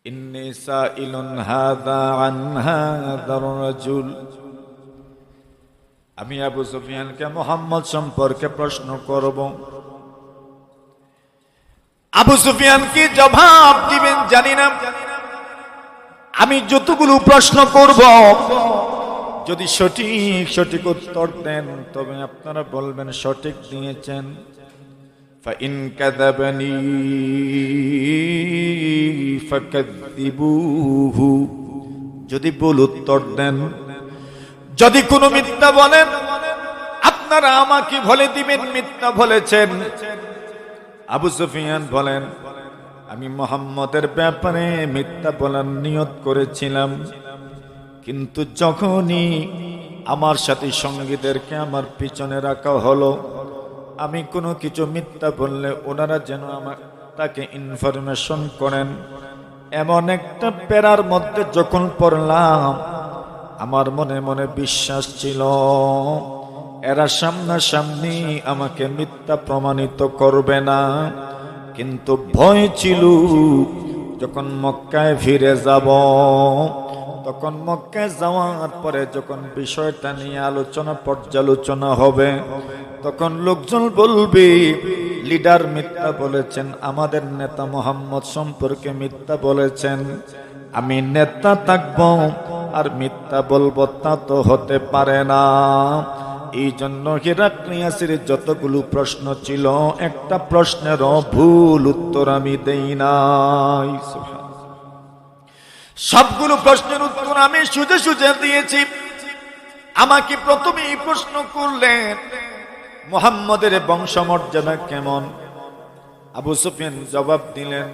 ইন্নী সাইলুন হাযা আন হাযার রাজুল। আমি আবু সুফিয়ানকে মুহাম্মদ সম্পর্কে প্রশ্ন করব। আবু সুফিয়ান কি জবাব দিবেন জানি না। আমি যতগুলো প্রশ্ন করব, যদি সঠিক উত্তর দেন তবে আপনারা বলবেন সঠিক দিয়েছেন। ফাইন কাযাবানি ফাকাযযিবুহু, যদি ভুল উত্তর দেন, যদি কোনো মিথ্যা বলেন, আপনারা আমাকে বলে দিবেন মিথ্যা বলেছেন। আবু সুফিয়ান বলেন, আমি মুহাম্মদের ব্যাপারে মিথ্যা বলার নিয়ত করেছিলাম, কিন্তু যখনই আমার সাথী সঙ্গীদেরকে আমার পিছনে রাখা হলো, আমি কোনো কিছু মিথ্যা বললে ওনারা যেন তাকে ইনফরমেশন করেন, এমন একটা প্যারার মধ্যে যখন পড়লাম, আমার মনে মনে বিশ্বাস ছিল এরা সামনাসামনি আমাকে মিথ্যা প্রমাণিত করবে না, কিন্তু ভয় ছিল যখন মক্কায় ফিরে যাব, তখন মক্কায় যাওয়ার পরে যখন বিষয়টা নিয়ে পর্যালোচনা হবে, তখন লোকজন বলবে লিডার মিথ্যা বলেছেন, আমাদের নেতা মুহাম্মদ সম্পর্কে মিথ্যা বলেছেন। আমি নেতা থাকবো আর মিথ্যা বলবো, তা তো হতে পারে না। এই জন্য হিরাক্লিয়াসের যতগুলো প্রশ্ন ছিল, একটা প্রশ্নেরও ভুল উত্তর আমি দেই নাই। সবগুলো প্রশ্নের উত্তর আমি সুজে সুজে দিয়েছি। আমাকে প্রথমেই প্রশ্ন করলেন মুহাম্মদের বংশমর্যাদা কেমন। আবু সুফিয়ান জবাব দিলেন,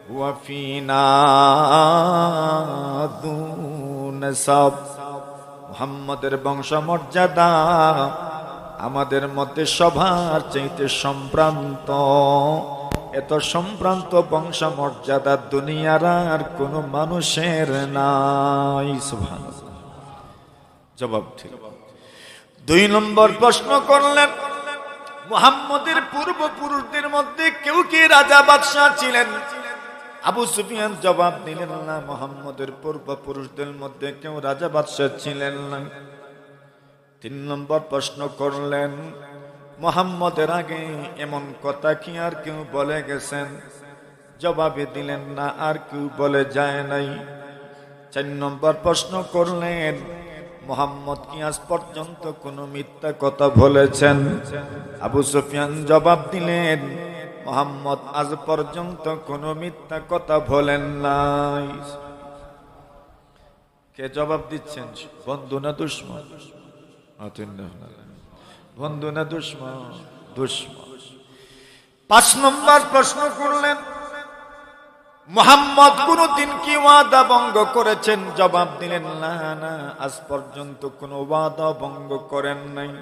হুয়া ফিনা যু নাসাব, মুহাম্মদের বংশমর্যাদা আমাদের মধ্যে সবার চাইতে সম্ভ্রান্ত। এত সম্ভ্রান্ত বংশমর্যাদা দুনিয়ার আর কোনো মানুষের নাই। সুবহানাল্লাহ, জবাব ঠিক। 2 নম্বর প্রশ্ন করলেন, মুহাম্মদের পূর্বপুরুষদের মধ্যে কেউ কি রাজা বাদশাহ ছিলেন? আবু সুফিয়ান জবাব দিলেন, না, মুহাম্মদের পূর্বপুরুষদের মধ্যে কেউ রাজা বাদশাহ ছিলেন না। 3 নম্বর প্রশ্ন করলেন, মুহাম্মদের আগে এমন কথা কি আর কেউ বলে গেছেন? জবাবে দিলেন, না, আর কেউ বলে যায় নাই। 4 নম্বর প্রশ্ন করলেন, মুহাম্মদ কি আজ পর্যন্ত কোনো মিথ্যা কথা বলেছেন? আবু সুফিয়ান জবাব দিলেন, মুহাম্মদ আজ পর্যন্ত কোনো মিথ্যা কথা বলেন নাই। কে জবাব দিচ্ছেন? বন্ধু না দুশমন? বন্ধু না দুশমন? দুশমন। 5 নম্বর প্রশ্ন করলেন, মুহাম্মদ কোনদিন কি ওয়াদা ভঙ্গ করেছেন? জবাব দিলেন, না, না, আজ পর্যন্ত কোনো ওয়াদা ভঙ্গ করেন নাই।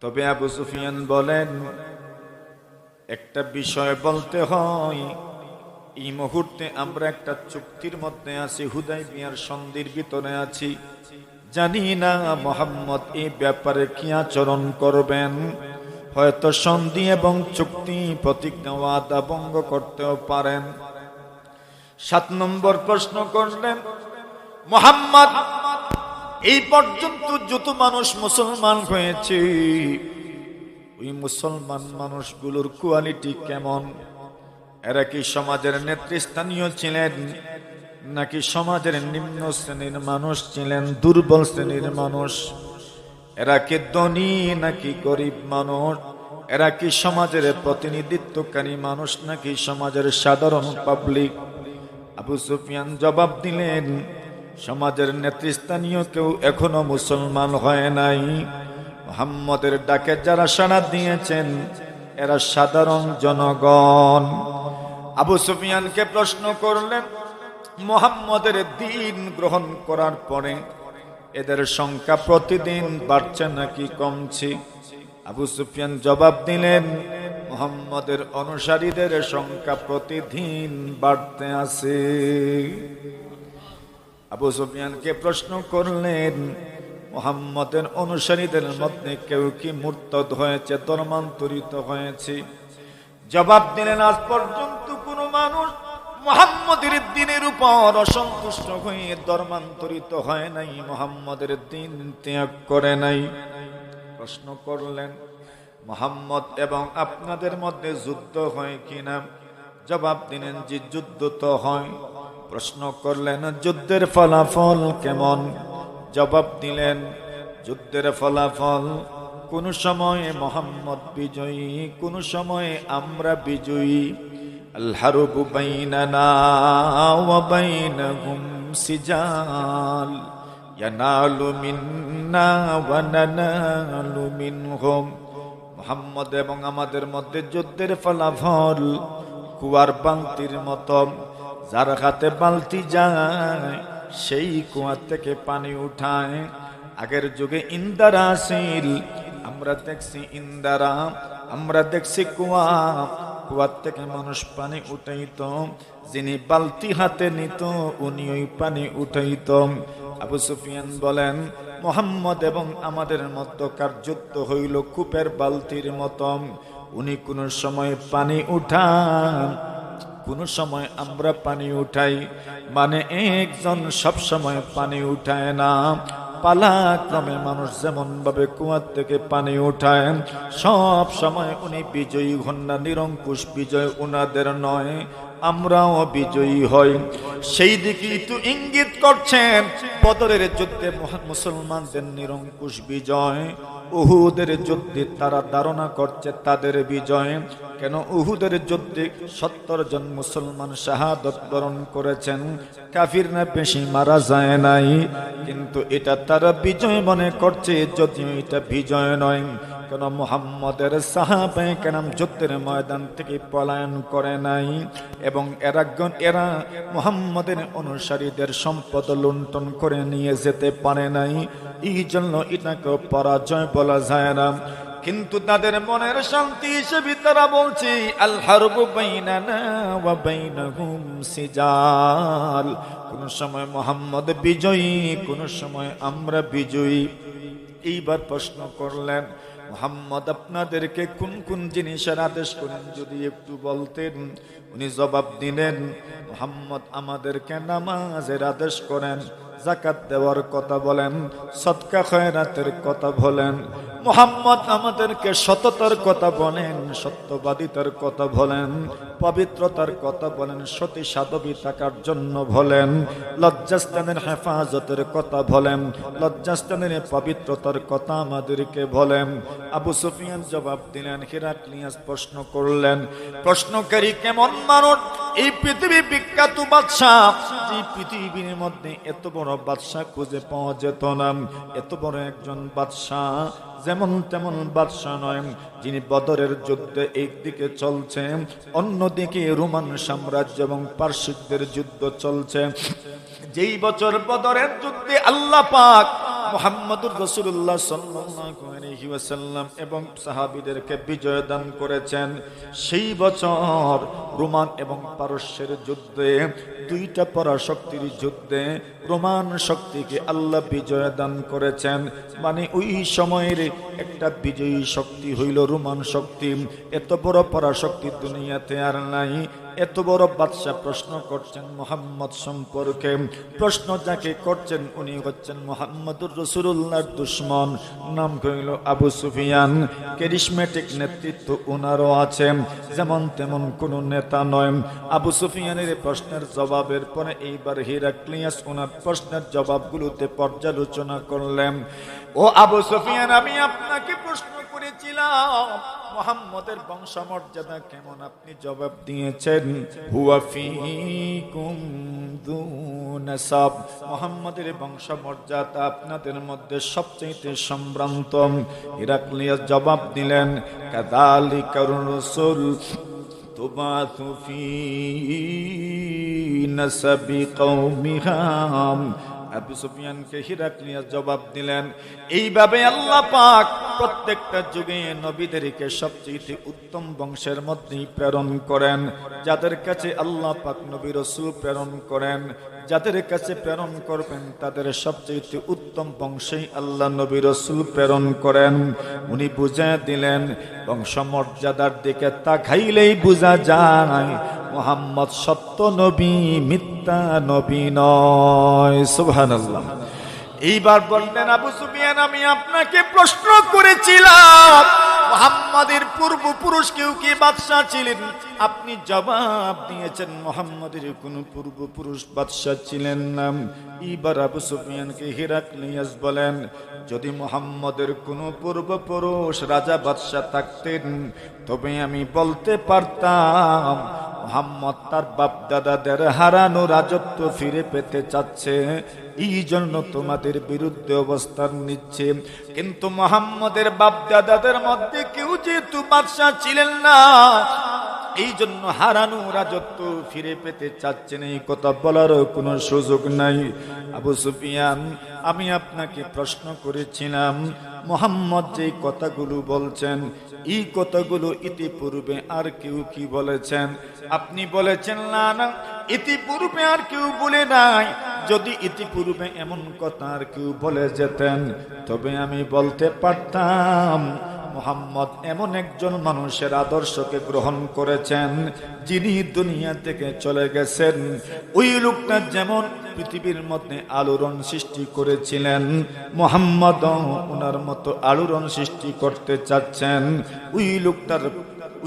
তবে আবু সুফিয়ান বলেন, একটা বিষয় বলতে হয়, এই মুহূর্তে আমরা একটা চুক্তির মধ্যে আছি, হুদায়বিয়ার সন্ধির ভিতরে আছি। জানি না মুহাম্মদ এই ব্যাপারে কি আচরণ করবেন। হয়তো সন্ধি এবং চুক্তি প্রতিজ্ঞা ওয়াদা ভঙ্গ করতেও পারেন। 7 নম্বর প্রশ্ন করলেন, মুহাম্মদ এই পর্যন্ত যত মানুষ মুসলমান হয়েছে, ওই মুসলমান মানুষগুলোর কোয়ালিটি কেমন? এরা কি সমাজের নেতৃস্থানীয় ছিলেন, নাকি সমাজের নিম্ন শ্রেণীর মানুষ ছিলেন, দুর্বল শ্রেণীর মানুষ? এরা কি ধনী নাকি গরিব মানুষ? এরা কি সমাজের প্রতিনিধিত্বকারী মানুষ নাকি সমাজের সাধারণ পাবলিক? আবু সুফিয়ান জবাব দিলেন, সমাজের নেতৃস্থানীয় কেউ এখনো মুসলমান হয় নাই। মুহাম্মদের ডাকে যারা সাড়া দিয়েছেন এরা সাধারণ জনগণ। আবু সুফিয়ানকে প্রশ্ন করলেন, মুহাম্মদের দ্বীন গ্রহণ করার পরে এদের সংখ্যা প্রতিদিন বাড়ছে নাকি কমছে? আবু সুফিয়ান জবাব দিলেন, মুহাম্মদের অনুসারীদের সংখ্যা প্রতিদিন বাড়তে আছে। আবু সুফিয়ানকে প্রশ্ন করলেন, মুহাম্মদের অনুসারীদের মধ্যে কেউ কি মুরতাদ হয়েছে, ধর্মান্তরিত হয়েছে? জবাব দিলেন, আজ পর্যন্ত কোনো মানুষ মুহাম্মদের দ্বীনের উপর অসন্তুষ্ট হয়ে ধর্মান্তরিত হয় নাই, মুহাম্মদের দ্বীন ত্যাগ করে নাই। প্রশ্ন করলেন, মুহাম্মদ এবং আপনাদের মধ্যে যুদ্ধ হয় কিনা? জবাব দিলেন যে যুদ্ধ তো হয়। প্রশ্ন করলেন, যুদ্ধের ফলাফল কেমন? জবাব দিলেন, যুদ্ধের ফলাফল কোন সময়ে মুহাম্মদ বিজয়ী, কোন সময়ে আমরা বিজয়ী। আল হারবু বাইনানা ওয়া বাইনাহুম সিজাল ইয়ানালু মিন্না ওয়া নানালু মিনহুম। মুহাম্মদ এবং আমাদের মধ্যে যুদ্ধের ফলাফল কুয়ার বালতির মতো, যার হাতে বালতি যায় সেই কুয়া থেকে পানি উঠায়। আগের যুগে ইন্দারা ছিল, আমরা দেখছি ইন্দারা, আমরা দেখছি কুয়া, কুয়ার থেকে মানুষ পানি উঠাইত, যিনি বালতি হাতে নিত উনি ওই পানি উঠাইত। আবু সুফিয়ান বলেন, মুহাম্মদ এবং আমাদের মধ্যকার যুদ্ধ হইল কূপের বালতির মতো, উনি কোন সময় পানি উঠান, কোন সময় আমরা পানি উঠাই। মানে একজন সব সময় পানি উঠায় না, পালাক্রমে মানুষ যেমন ভাবে কুয়ার থেকে পানি উঠায়, সব সময় উনি বিজয়ী হন না। নিরঙ্কুশ বিজয় উনাদের নয়, আমরাও বিজয়ী হই। সেই দিকেই তো ইঙ্গিত করছেন বদরের যুদ্ধে মুসলমানদের নিরঙ্কুশ বিজয়, উহুদের যুদ্ধে তারা ধারণা করছে তাদের বিজয়। কেন? উহুদের যুদ্ধে 70 জন মুসলমান শাহাদত বরণ করেছেন, কাফিররা বেশি মারা যায় নাই, কিন্তু এটা তারা বিজয় মনে করছে, যদিও এটা বিজয় নয়। কেন? মুহাম্মদের সাহাবায়ে কেরাম যুদ্ধের ময়দান থেকে পলায়ন করে নাই, এবং এরা মুহাম্মদের অনুসারীদের সম্পদ লুণ্ঠন করে নিয়ে যেতে পারে নাই। এই জন্য এটাকে পরাজয় বলা যায় না। কিন্তু তাদের মনের শান্তি হিসেবে তারা বলছে, আল হারবু বাইনানা ওয়া বাইনাহুম সিজাল। কোন সময় মুহাম্মদ বিজয়ী, কোন সময় আমরা বিজয়ী। এইবার প্রশ্ন করলেন, মুহাম্মদ আপনাদেরকে কোন কোন জিনিসের আদেশ করেন যদি একটু বলতেন। উনি জবাব দিলেন, মুহাম্মদ আমাদেরকে নামাজের আদেশ করেন, যাকাত দেওয়ার কথা বলেন, সদকা খয়রাতের কথা বলেন। মুহাম্মদ আমাদেরকে সততার কথা বলেন, সত্যবাদিতার কথা বলেন, পবিত্রতার কথা বলেন, সতী সাধবী থাকার জন্য বলেন, লজ্জাস্থানের হেফাজতের কথা বলেন, লজ্জাস্থানের পবিত্রতার কথা আমাদেরকে বলেন। আবু সুফিয়ান জবাব দিলেন, হিরাক্লিয়াস প্রশ্ন করলেন, প্রশ্নকারী কেমন মানুষ? এই পৃথিবী বিখ্যাত বাদশাহ, যে পৃথিবীর মধ্যে এত বড় বাদশাহ খুঁজে পাওয়া যেত না। এত বড় একজন বাদশাহ, যেমন তেমন বাদশাহ নয়, যিনি বদরের যুদ্ধে একদিকে চলছে, অন্যদিকে রোমান সাম্রাজ্য এবং পারসিকদের যুদ্ধ চলছে। যেই বছর বদরের যুদ্ধে আল্লাহ পাক মুহাম্মদুর রাসূলুল্লাহ সাল্লাল্লাহু আলাইহি ওয়াসাল্লাম এবং সাহাবীদেরকে বিজয় দান করেছেন, সেই বছর রোমান এবং পারস্যের যুদ্ধে, দুইটা পরাশক্তির যুদ্ধে রোমান শক্তিকে আল্লাহ বিজয় দান করেছেন। মানে ওই সময়ের একটা বিজয়ী শক্তি হইল রোমান শক্তি। এত বড় পরাশক্তি দুনিয়াতে আর নাই। এত বড় বাদশা প্রশ্ন করছেন মুহাম্মদ সম্পর্কে। প্রশ্ন যাকে করছেন উনি হচ্ছেন মুহাম্মদুর রাসূলুল্লাহর দুশমন, নাম হইল আবু সুফিয়ান। ক্যারিসমেটিক নেতৃত্ব ওনারও আছে, যেমন তেমন কোন নেতা নয়। আবু সুফিয়ানের প্রশ্নের জবাবের পরে এইবার হিরাক্লিয়াস ওনার প্রশ্নের জবাবগুলোতে পর্যালোচনা করলেন। ও আবু সুফিয়ান, আমি আপনাকে প্রশ্ন করেছিলাম মুহাম্মদের বংশমর্যাদা কেমন, আপনি জবাব দিয়েছেন হুয়া ফীকুম যু নাসাব। মুহাম্মদের বংশমর্যাদা আপনাদের মধ্যে সবচেয়ে সম্ভ্রান্ত। হিরাক্লিয়াস জবাব দিলেন, কাযালিকার রাসূল তুবাতু ফী নাসাবি কওমিহা। আবু সুফিয়ানকে হিরাক্লিয়াস জবাব দিলেন, এইভাবে আল্লাহ পাক প্রত্যেকটা যুগে নবীদেরকে সবচেয়ে উত্তম বংশের মধ্যেই প্রেরণ করেন। যাদের কাছে আল্লাহ পাক নবী রাসূল প্রেরণ করেন, যাদের কাছে প্রেরণ করবেন তাদের সবচেয়ে উত্তম উত্তম বংশেই আল্লাহ নবী রাসূল প্রেরণ করেন। উনি বুঝিয়ে দিলেন, বংশমর্যাদার দিকে তাকাইলেই বোঝা যায় মুহাম্মদ সত্য নবী, মিথ্যা নবী নয়। সুবহানাল্লাহ। এইবার বললেন, আবু সুফিয়ান, আমি আপনাকে প্রশ্ন করেছিলাম মুহাম্মাদের পূর্বপুরুষ কেউ কি বাদশা ছিলেন? আপনি জবাব দিয়েছেন মুহাম্মাদের কোনো পূর্বপুরুষ বাদশা ছিলেন না। এইবার আবু সুফিয়ানকে হিরাক্লিয়াস বলেন, যদি মুহাম্মাদের কোনো পূর্বপুরুষ রাজা বাদশা থাকতেন তবে আমি বলতে পারতাম মুহাম্মদ তার বাপ দাদাদের হারানো রাজত্ব ফিরে পেতে চাচ্ছে, এই জন্য তোমাদের বিরুদ্ধে অবস্থান নিচ্ছে। কিন্তু মুহাম্মদের বাপ দাদাদের মধ্যে কেউ যেহেতু বাদশা ছিলেন না, এই জন্য হারানো রাজত্ব ফিরে পেতে চাচ্ছেন, এই কথা বলার কোনো সুযোগ নাই। আবু সুফিয়ান, আমি আপনাকে প্রশ্ন করেছিলাম মুহাম্মদ যে কথাগুলো বলছেন এই কথাগুলো ইতিপূর্বে আর কেউ কি বলেছেন? আপনি বলেছেন না, না, ইতিপূর্বে আর কেউ বলে নাই। যদি ইতিপূর্বে এমন কথা আর কেউ বলে যেতেন তবে আমি বলতে পারতাম মুহাম্মদ এমন একজন মানুষের আদর্শকে গ্রহণ করেছেন যিনি দুনিয়া থেকে চলে গেছেন। ওই লোকটা যেমন পৃথিবীর মধ্যে আলোড়ন সৃষ্টি করেছিলেন, মুহাম্মদ ওনার মতো আলোড়ন সৃষ্টি করতে চাচ্ছেন।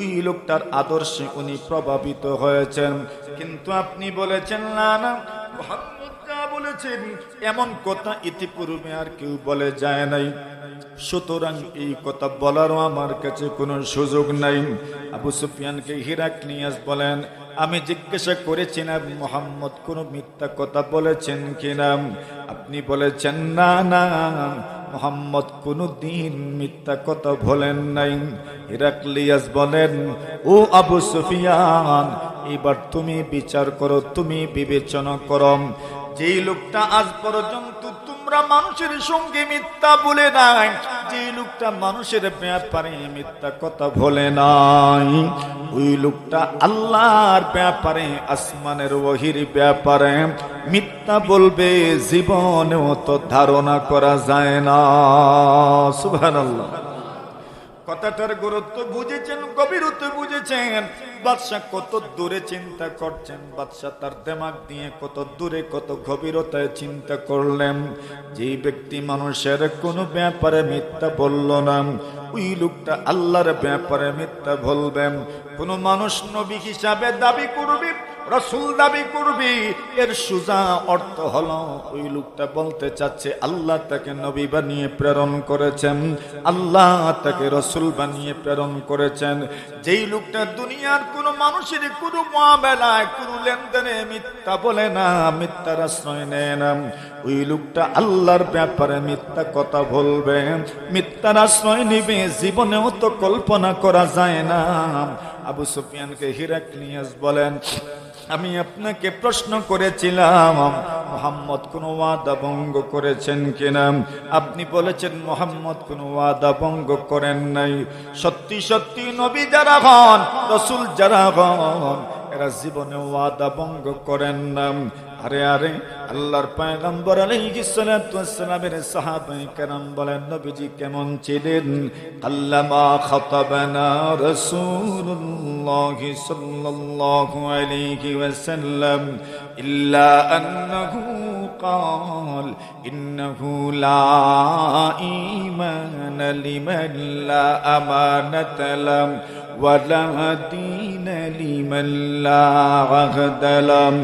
ওই লোকটার আদর্শে উনি প্রভাবিত হয়েছেন। কিন্তু আপনি বলেছেন না, না, মুহাম্মদ যা বলেছেন এমন কথা ইতিপূর্বে আর কেউ বলে যায় নাই, সুতরাং এই কথা বলারও আমার কাছে কোনো সুযোগ নাই। আবু সুফিয়ানকে হিরাক্লিয়াস বলেন, আমি জিজ্ঞাসা করেছিলাম মুহাম্মদ কোনো মিথ্যা কথা বলেছেন কিনা? আপনি বলেছেন না, না, মুহাম্মদ কোনদিন মিথ্যা কথা বলেন নাই। হিরাক্লিয়াস বলেন, ও আবু সুফিয়ান, এবার তুমি বিচার করো, তুমি বিবেচনা করো, যেই লোকটা আজ পর্যন্ত তোমরা মানুষের সঙ্গে মিথ্যা বলে নাই, যে লোকটা মানুষের ব্যাপারে মিথ্যা কথা বলে নাই, ওই লোকটা আল্লাহর ব্যাপারে, আসমানের ওহির ব্যাপারে মিথ্যা বলবে জীবনেও তো ধারণা করা যায় না। সুবহানাল্লাহ। কথাটার গুরুত্ব বুঝেছেন, গভীরতা বুঝেছেন। বাদশা কত দূরে চিন্তা করছেন, বাদশা তার দিমাগ দিয়ে কত দূরে কত গভীরতায় চিন্তা করলেন। যে ব্যক্তি মানুষের কোনো ব্যাপারে মিথ্যা বলল না, ওই লোকটা আল্লাহর ব্যাপারে মিথ্যা বলবেন। কোন মানুষ নবী হিসাবে দাবি করবে, রাসূল দাবি করবে, এর সোজা অর্থ হলো ওই লোকটা বলতে চাচ্ছে আল্লাহ তাকে নবী বানিয়ে প্রেরণ করেছেন, আল্লাহ তাকে রাসূল বানিয়ে প্রেরণ করেছেন। যেই লোকটা দুনিয়ার কোন মানুষের কোন মুআমালায় কোন লেনদেনে মিথ্যা বলে না, মিথ্যার আশ্রয় নেয় না, ওই লোকটা আল্লাহর ব্যাপারে মিথ্যা কথা বলবে, মিথ্যার আশ্রয় নিবে, জীবনেও তো কল্পনা করা যায় না। আবু সুফিয়ানকে হিরাক্লিয়াস বলেন, আমি আপনাকে প্রশ্ন করেছিলাম মুহাম্মদ কোন ওয়াদা ভঙ্গ করেছেন কিনা? আপনি বলেছেন মুহাম্মদ কোন ওয়াদা ভঙ্গ করেন নাই। সত্যি সত্যি নবী যারা হন, রাসূল যারা হন, এরা জীবনে ওয়াদা ভঙ্গ করেন না। আরে আরে, আল্লাহর পয়গম্বর আলাইহিস সালাতু ওয়াস সালামের সাহাবায়ে কেরাম বলেন নবীজি কেমন ছিলেন? আল্লামা খাতাবানা রাসূলুল্লাহ সাল্লাল্লাহু আলাইহি ওয়াসাল্লাম ইল্লা আন্নাহু قال إنه لا إيمان لمن لا أمانة له ولا دين لمن لا عهد له।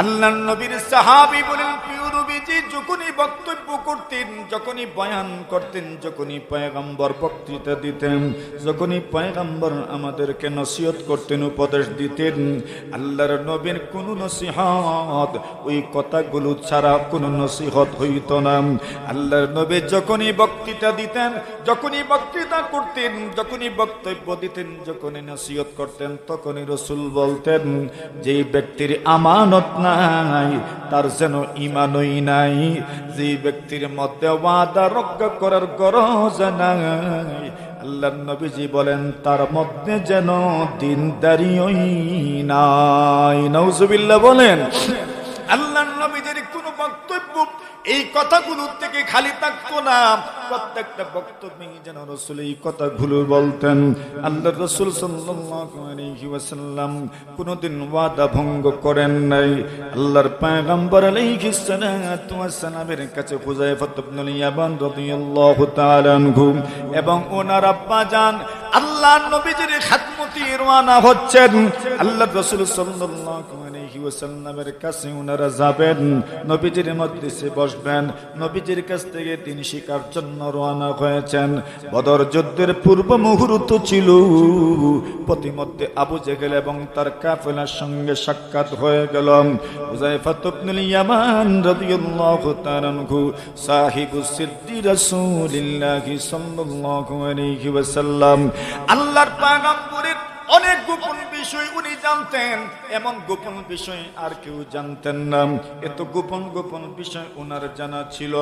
আল্লাহর নবীর সাহাবী বলেন, প্রিয় নবীজি যখনই বক্তব্য করতেন, যখনই বয়ান করতেন, যখনই পয়গম্বর বক্তৃতা দিতেন, যখনই পয়গম্বর আমাদেরকে নসিহত করতেন, উপদেশ দিতেন, আল্লাহর নবীর কোন নসিহত ওই কথাগুলো ছাড়া কোন নসিহত হইত না। আল্লাহর নবী যখনই বক্তৃতা দিতেন, যখনই বক্তৃতা করতেন, যখনই বক্তব্য দিতেন, যখনই নসিহত করতেন, তখনই রাসূল বলতেন যে ব্যক্তির আমানত নাই তার যেন ঈমানই নাই, যে ব্যক্তির মধ্যে ওয়াদা রক্ষা করার গরজ নাই, আল্লাহর নবীজি বলেন তার মধ্যে যেন দিনদারিই নাই। নাউজুবিল্লাহ বলেন। আল্লাহর নবীজির কোন বক্তব্য এই কথাগুলো থেকে খালি থাকতো না, প্রত্যেকটা বক্তব্যে যেন রাসূল এই কথাগুলো বলতেন। আল্লাহর রাসূল সাল্লাল্লাহু আলাইহি ওয়াসাল্লাম কোনদিন ওয়াদা ভঙ্গ করেন নাই। আল্লাহর পয়গম্বর আলাইহিস সালাতু ওয়াস সালামের কাছে হুযায়ফা ইবনুল ইয়ামান রাদিয়াল্লাহু তাআলা আনহু এবং ওনার আব্বা জান আল্লাহর নবীজির খিদমতে রওনা হচ্ছেন। আল্লাহর রাসূল সাল্লাল্লাহু আলাইহি ওয়াসাল্লামের কাছে ওনারা যাবেন, নবীজির মজলিসে বসবেন, নবীজির কাছ থেকে দিন শিখার জন্য রওনা হয়েছেন। বদর যুদ্ধের পূর্ব মুহূর্ত ছিল, প্রতিমধ্যে আবু জেহেল এবং তার কাফেলার সঙ্গে সাক্ষাৎ হয়ে গেল। হুযায়ফা ইবনুল ইয়ামান রাদিয়াল্লাহু তাআলা আনহু সাহিবুস সিদ্দি রাসূলিল্লাহ সাল্লাল্লাহু আলাইহি ওয়াসাল্লাম, আল্লাহর পয়গম্বরের অনেক গোপন বিষয় উনি জানতেন, এমন গোপন বিষয় আর কেউ জানতেন না। এত গোপন গোপন বিষয় ওনার জানা ছিল,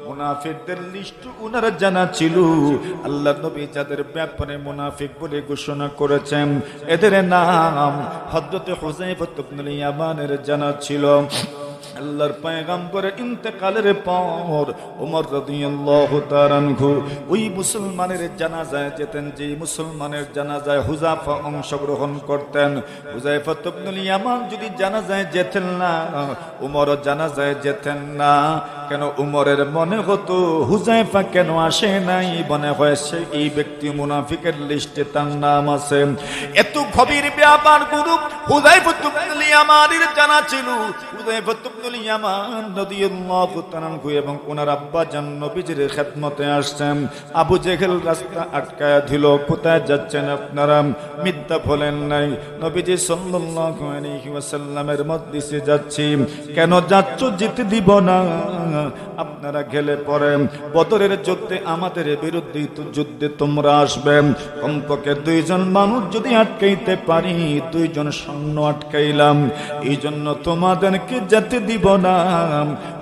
মুনাফিকদের লিস্ট ওনার জানা ছিল। আল্লাহ নবী যাদের ব্যাপারে মুনাফিক বলে ঘোষণা করেছেন, এদের নাম হযরত হুযায়ফা ইবনুল ইয়ামানের জানা ছিল। আল্লাহর পয়গম্বরের ইন্তেকালের পর ওমর রাদিয়াল্লাহু তাআলা আনহু ওই মুসলমানের জানাজায় যেতেন, যে মুসলমানের জানাজায় হুযায়ফা অংশগ্রহণ করতেন। হুযায়ফা ইবনুল ইয়ামান যদি জানাজায় যেতেন না, ওমর জানাজায় যেতেন না। কেন? ওমরের মনে হতো হুযায়ফা কেন আসে নাই, মনে হয় সে এই ব্যক্তি মুনাফিকের লিস্টে তার নাম আছে। এত গভীর ব্যাপার গুরু হুযায়ফা ইবনুল ইয়ামানের জানা ছিল। হুযায়ফা ইবনুল ইয়ামান রাদিয়াল্লাহু তাআলা এবং ওনার আব্বা জান নবীজির খিদমতে আসছেন। আবু জেহেল রাস্তা আটকায়া দিল, কোথায় যাচ্ছেন আপনারা? মিথ্যা বলেন নাই, নবীজি সাল্লাল্লাহু আলাইহি ওয়াসাল্লামের মজলিসে যাচ্ছি। কেন যাচ্ছ? যেতে দিব না, আপনারা গেলে পরে বদরের যুদ্ধে আমাদের বিরুদ্ধে যুদ্ধে তোমরা আসবে। কমপক্ষে 2 জন মানুষ যদি আটকাইতে পারি, 2 জন সৈন্য আটকাইলাম, এই জন্য তোমাদেরকে যেতে দিব না।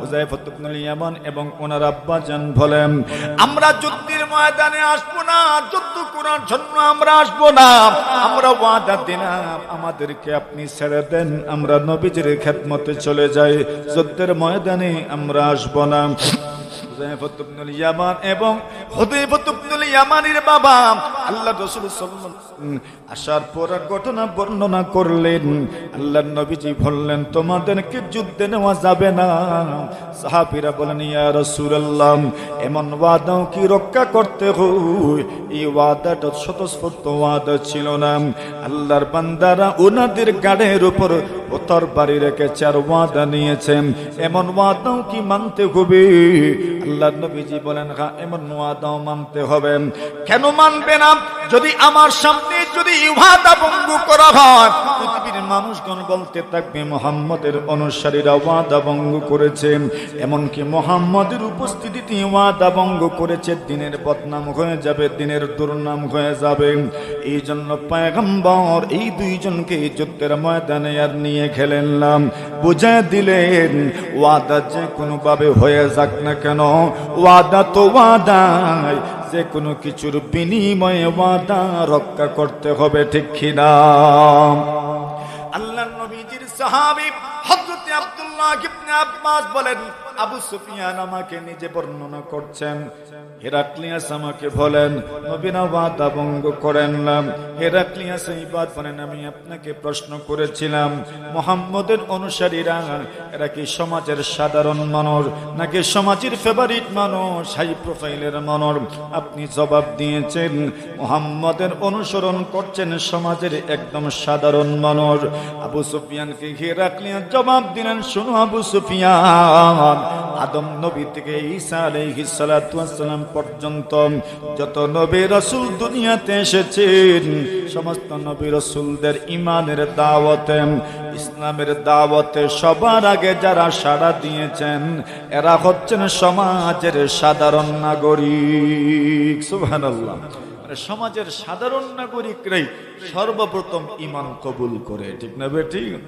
হুযায়ফা ইবনুল ইয়ামান এবং ওনার আব্বা জান বলেন, আমরা যুদ্ধের ময়দানে আসবো না, যুদ্ধ করার জন্য আমরা আসবো না, আমরা ওয়াদা দিলাম আমাদেরকে আপনি ছেড়ে দেন, আমরা নবীজির খিদমতে চলে যাই, যুদ্ধের ময়দানে আমরা আসবো না। হুযায়ফা ইবনুল ইয়ামান এবং হুযায়ফা ইবনুল ইয়ামানের বাবা আল্লাহর রাসূল সাল্লাল্লাহু আলাইহি ওয়াসাল্লাম আসার পর ঘটনা বর্ণনা করলেন। আল্লাহর নবীজি বললেন, তোমাদেরকে যুদ্ধে নেওয়া যাবে না। সাহাবীরা বলেন, ইয়া রাসূলুল্লাহ, এমন ওয়াদাও কি রক্ষা করতে হয়? এই ওয়াদাটা স্বতঃস্ফূর্ত ওয়াদা ছিল না। আল্লাহর বান্দারা ওনাদের গাড়ির উপর তরবারি রেখে 4 ওয়াদা নিয়েছেন, এমন ওয়াদাও কি মানতে হবে? আল্লাহর নবীজি বলেন, হ্যাঁ, এমন ওয়াদাও মানতে হবে। কেন মানবে না? যদি আমার সামনে যদি ওয়াদা ভঙ্গ করা হয়, পৃথিবীর মানুষগণ বলতে থাকবে মুহাম্মদের অনুসারীরা ওয়াদা ভঙ্গ করেছে, এমনকি মুহাম্মদের উপস্থিতিতে ওয়াদা ভঙ্গ করেছে, দিনের বদনাম হয়ে যাবে, দিনের দুর্নাম হয়ে যাবে। এই জন্য পয়গম্বর এই 2 জনকে যুদ্ধের ময়দানে আর নিয়ে গেলেন না, বুঝিয়ে দিলেন ওয়াদা যে কোনো ভাবে হয়ে যাক না কেন, ওয়াদা তো ওয়াদাই, যে কোনো কিছুর বিনিময়ে ওয়াদা রক্ষা করতে হবে, ঠিক কিনা? আল্লাহর নবীজির সাহাবী হযরত আব্দুল্লাহ ইবনে আব্বাস বলেন, আবু সুফিয়ান আমাকে নিজে বর্ণনা করছেন, হেরাক্লিয়াস আমাকে বলেন নবীনা ওয়াদা ভঙ্গ করেন না। হেরাক্লিয়াস এইবার বলেন, আমি আপনাকে প্রশ্ন করেছিলাম মুহাম্মদের অনুসারীরা এরা কি সমাজের সাধারণ মানুষ নাকি সমাজের ফেভারিট মানুষ, হাই প্রোফাইলের মানুষ? আপনি জবাব দিয়েছেন মুহাম্মদের অনুসরণ করছেন সমাজের একদম সাধারণ মানুষ। আবু সুফিয়ানকে হেরাক্লিয়াস জবাব দিলেন, শোনো আবু সুফিয়ান, আদম নবী থেকে ঈসা আলাইহিস সালাতু ওয়াস সালাম পর্যন্ত যত নবী রাসূল দুনিয়াতে এসেছেন, সমস্ত নবী রাসূলদের ঈমানের দাওয়াতে, ইসলামের দাওয়াতে সবার আগে যারা সাড়া দিয়েছেন এরা হচ্ছেন সমাজের সাধারণ নাগরিক। সুবহানাল্লাহ। সমাজের সাধারণ নাগরিকরাই সর্বপ্রথম ঈমান কবুল করে, ঠিক না বেঠিক?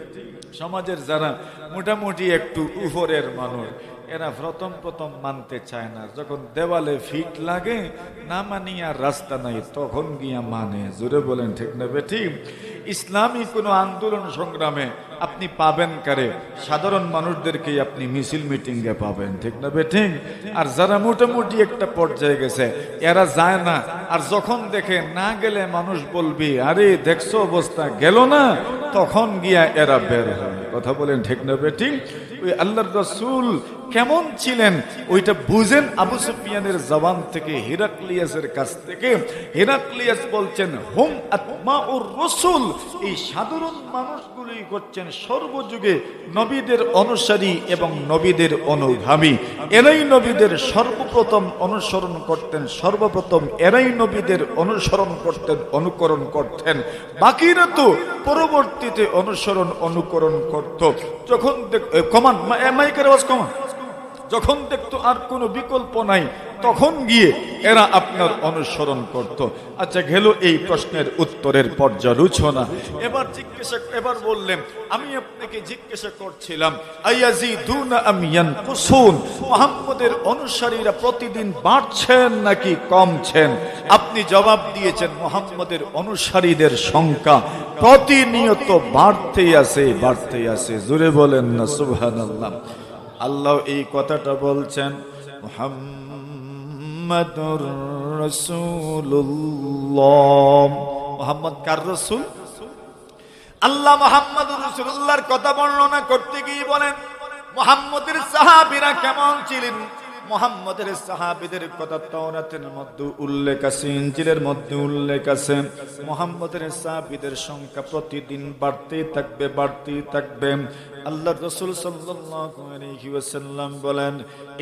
সমাজের যারা মোটামুটি একটু উপরের মানুষ, এরা প্রথম প্রথম মানতে চায় না, যখন দেওয়ালে ফিট লাগে না মানিয়া রাস্তা নাই তখন গিয়া মানে। জোরে বলেন ঠিক না বেঠিক? ইসলামী কোনো আন্দোলন সংগ্রামে আপনি পাবেন কারে? সাধারণ মানুষদেরকেই আপনি মিছিল মিটিংয়ে পাবেন, ঠিক না বেঠিক? আর যারা মোটামুটি একটা পর্যায়ে গেছে এরা যায় না, আর যখন দেখে না গেলে মানুষ বলবি আরে দেখছো অবস্থা গেল না, তখন গিয়া এরা বের হয়। কথা বলেন ঠিক না বেঠিক? ওই আল্লাহর রাসূল কেমন ছিলেন ওইটা বুঝেন আবু সুফিয়ানের জবান থেকে, হিরাক্লিয়াসের কাছ থেকে। হিরাক্লিয়াস বলছেন হুম আতমাউর রাসূল, এই সাধারণ মানুষগুলোই করছেন সর্বযুগে নবীদের অনুসারী এবং নবীদের অনুগামী। এরাই নবীদের সর্বপ্রথম অনুসরণ করতেন, সর্বপ্রথম এরাই নবীদের অনুসরণ করতেন, অনুকরণ করতেন। বাকিরা তো পরবর্তীতে অনুসরণ অনুকরণ করত। যখন কমান মাইকের আওয়াজ কমান, যখন দেখতো আর কোনো বিকল্প নাই তখন গিয়ে এরা আপনার অনুসরণ করত। আচ্ছা গেল এই প্রশ্নের উত্তরের পর্যালোচনা। এবার বললেন আমি আপনাকে জিজ্ঞাসা করছিলাম আয়াজিদুনা আম ইয়ানকুসুন, মুহাম্মদের অনুসারীরা প্রতিদিন বাড়ছেন নাকি কমছেন? আপনি জবাব দিয়েছেন মুহাম্মদের অনুসারীদের সংখ্যা প্রতিনিয়ত বাড়তেই আছে, বাড়তেই আছে। জোরে বলেন না সুবহানাল্লাহ। আল্লাহ এই কথাটা বলছেন মুহাম্মাদুর রাসূলুল্লাহ। মুহাম্মদ কার রাসূল? আল্লাহ মুহাম্মাদুর রাসূলুল্লাহর কথা বর্ণনা করতে গিয়ে বলেন মুহাম্মদের সাহাবীরা কেমন ছিলেন। মুহাম্মদের সাহাবীদের কথা তাওরাতের মধ্যে উল্লেখ আছে, ইনজিলের মধ্যে উল্লেখ আছে। মুহাম্মদের সাহাবীদের সংখ্যা প্রতিদিন বাড়তেই থাকবে, বাড়তেই থাকবে। আল্লাহর রাসূল সাল্লাল্লাহু আলাইহি ওয়াসাল্লাম বলেন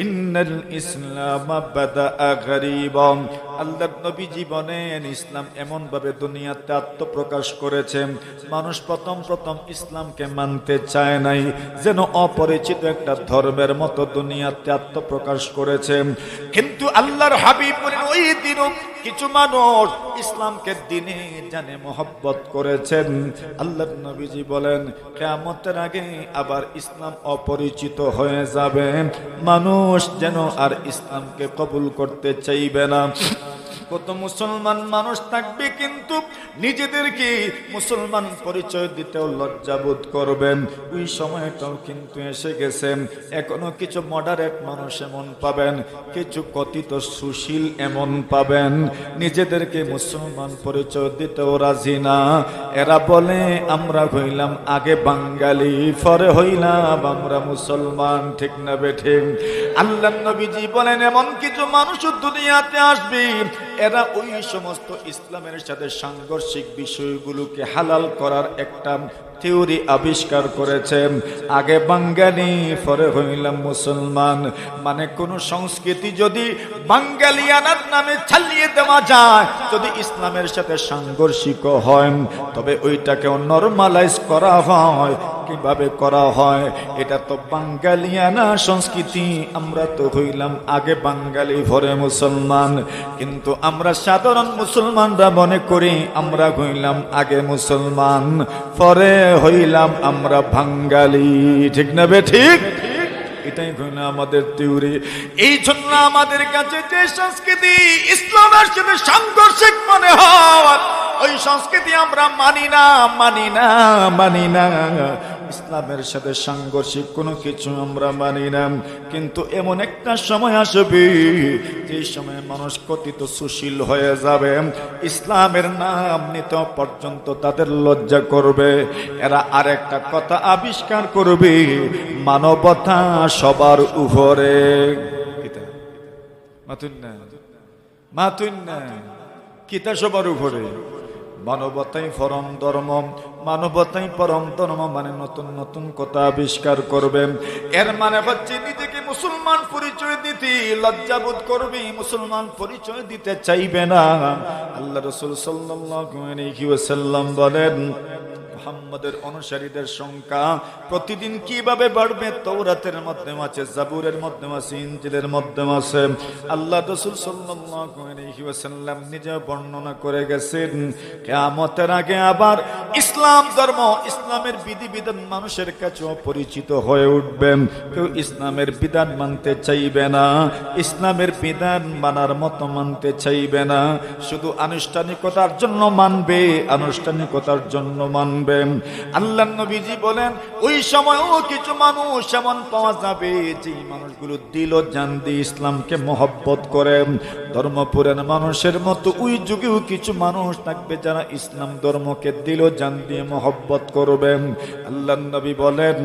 ইন্নাল ইসলাম বাদাআ গরীবান। আল্লাহর নবীজি বলেন ইসলাম এমন ভাবে দুনিয়াতে আত্মপ্রকাশ করেছে, মানুষ প্রথম প্রথম ইসলামকে মানতে চায় নাই, যেন অপরিচিত একটা ধর্মের মতো দুনিয়াতে আত্মপ্রকাশ করেছে। কিন্তু আল্লাহর হাবিব বলেন ওই দিনও কিছু মানুষ ইসলামকে দিনে জানে মহব্বত করেছেন। আল্লাহর নবীজি বলেন কিয়ামতের আগে আবার ইসলাম অপরিচিত হয়ে যাবে, মানুষ যেন আর ইসলামকে কবুল করতে চাইবে না। কত মুসলমান মানুষ থাকবে কিন্তু নিজেদেরকে মুসলমান পরিচয় দিতেও লজ্জাবোধ করবেন। ওই সময়টাও কিন্তু এসে গেছে। এখনো কিছু মডারেট মানুষ এমন পাবেন, কিছু কথিত সুশীল এমন পাবেন, নিজেদেরকে মুসলমান পরিচয় দিতেও রাজি না। এরা বলে আমরা হইলাম আগে বাঙালি, পরে হইলাম আমরা মুসলমান, ঠিক না বেঠিক? আল্লাহর নবীজি বলেন এমন কিছু মানুষ দুনিয়াতে আসবে, এরা ওই সমস্ত ইসলামের সাথে সাংঘর্ষিক বিষয়গুলোকে হালাল করার একটা থিওরি আবিষ্কার করেছে। আগে বাঙালি পরে হইলাম মুসলমান। মানে কোন সংস্কৃতি যদি বাঙালিয়ানার নামে চালিয়ে দেওয়া যায়, যদি ইসলামের সাথে সাংঘর্ষিক হয়, তবে ওইটাকে নরমালাইজ করা হয়। কিভাবে করা হয়? এটা তো বাঙালিয়ানা সংস্কৃতি, আমরা তো হইলাম আগে বাঙালি পরে মুসলমান। কিন্তু আমরা সাধারণ মুসলমানরা মনে করি আমরা হইলাম আগে মুসলমান, পরে হইলাম আমরা বাঙালি, ঠিক না বেঠিক? এটাই হইল আমাদের থিওরি। এই জন্য আমাদের কাছে যে সংস্কৃতি ইসলামের সাথে সাংঘর্ষিক মনে হয়, ওই সংস্কৃতি আমরা মানি না, মানি না, মানি না। ইসলামের সাথে সাংঘর্ষিক কোনো কিছু আমরা মানি না। কিন্তু এমন একটা সময় আসবে যে সময় মানুষ কথিত সুশীল হয়ে যাবে, ইসলামের নাম নিতে পর্যন্ত তাদের লজ্জা করবে। এরা আরেকটা কথা আবিষ্কার করবে, মানবতা সবার উপরে। কিতা সবার উপরে? মানবতাই পরম ধর্ম, মানবতাই পরম ধর্ম মানে নতুন নতুন কথা আবিষ্কার করবেন। এর মানে হচ্ছে নিজেকে মুসলমান পরিচয় দিতে লজ্জাবোধ করবে, মুসলমান পরিচয় দিতে চাইবে না। আল্লাহ রাসূল সাল্লাল্লাহু আলাইহি ওয়াসাল্লাম বলেন মুহাম্মদের অনুসারীদের সংখ্যা প্রতিদিন কিভাবে বাড়বে? তাওরাতের মধ্যে আছে, জাবুরের মধ্যে আছে, ইনজিলের মধ্যে আছে। আল্লাহ রাসূল সাল্লাল্লাহু আলাইহি ওয়াসাল্লাম নিজে বর্ণনা করে গেছেন কিয়ামতের আগে আবার ইসলাম ধর্ম ইসলামের বিধিবিধান মানুষের কাছে পরিচিত হয়ে উঠবে। কেউ ইসলামের বিধান মানতে চাইবে না, ইসলামের বিধান মানার মতো মানতে চাইবে না, শুধু আনুষ্ঠানিকতার জন্য মানবে, আনুষ্ঠানিকতার জন্য মানবে। আল্লাহর নবীজি বলেন ওই সময়ও কিছু মানুষ এমন পাওয়া যাবে যে মানুষগুলো দিল জান দিয়ে ইসলামকে মহব্বত করে। ধর্মপুরের মানুষের মতো ওই যুগেও কিছু মানুষ থাকবে যারা ইসলাম ধর্মকে দিল জান দিয়ে মহব্বত করবে। আল্লাহর নবী বলেন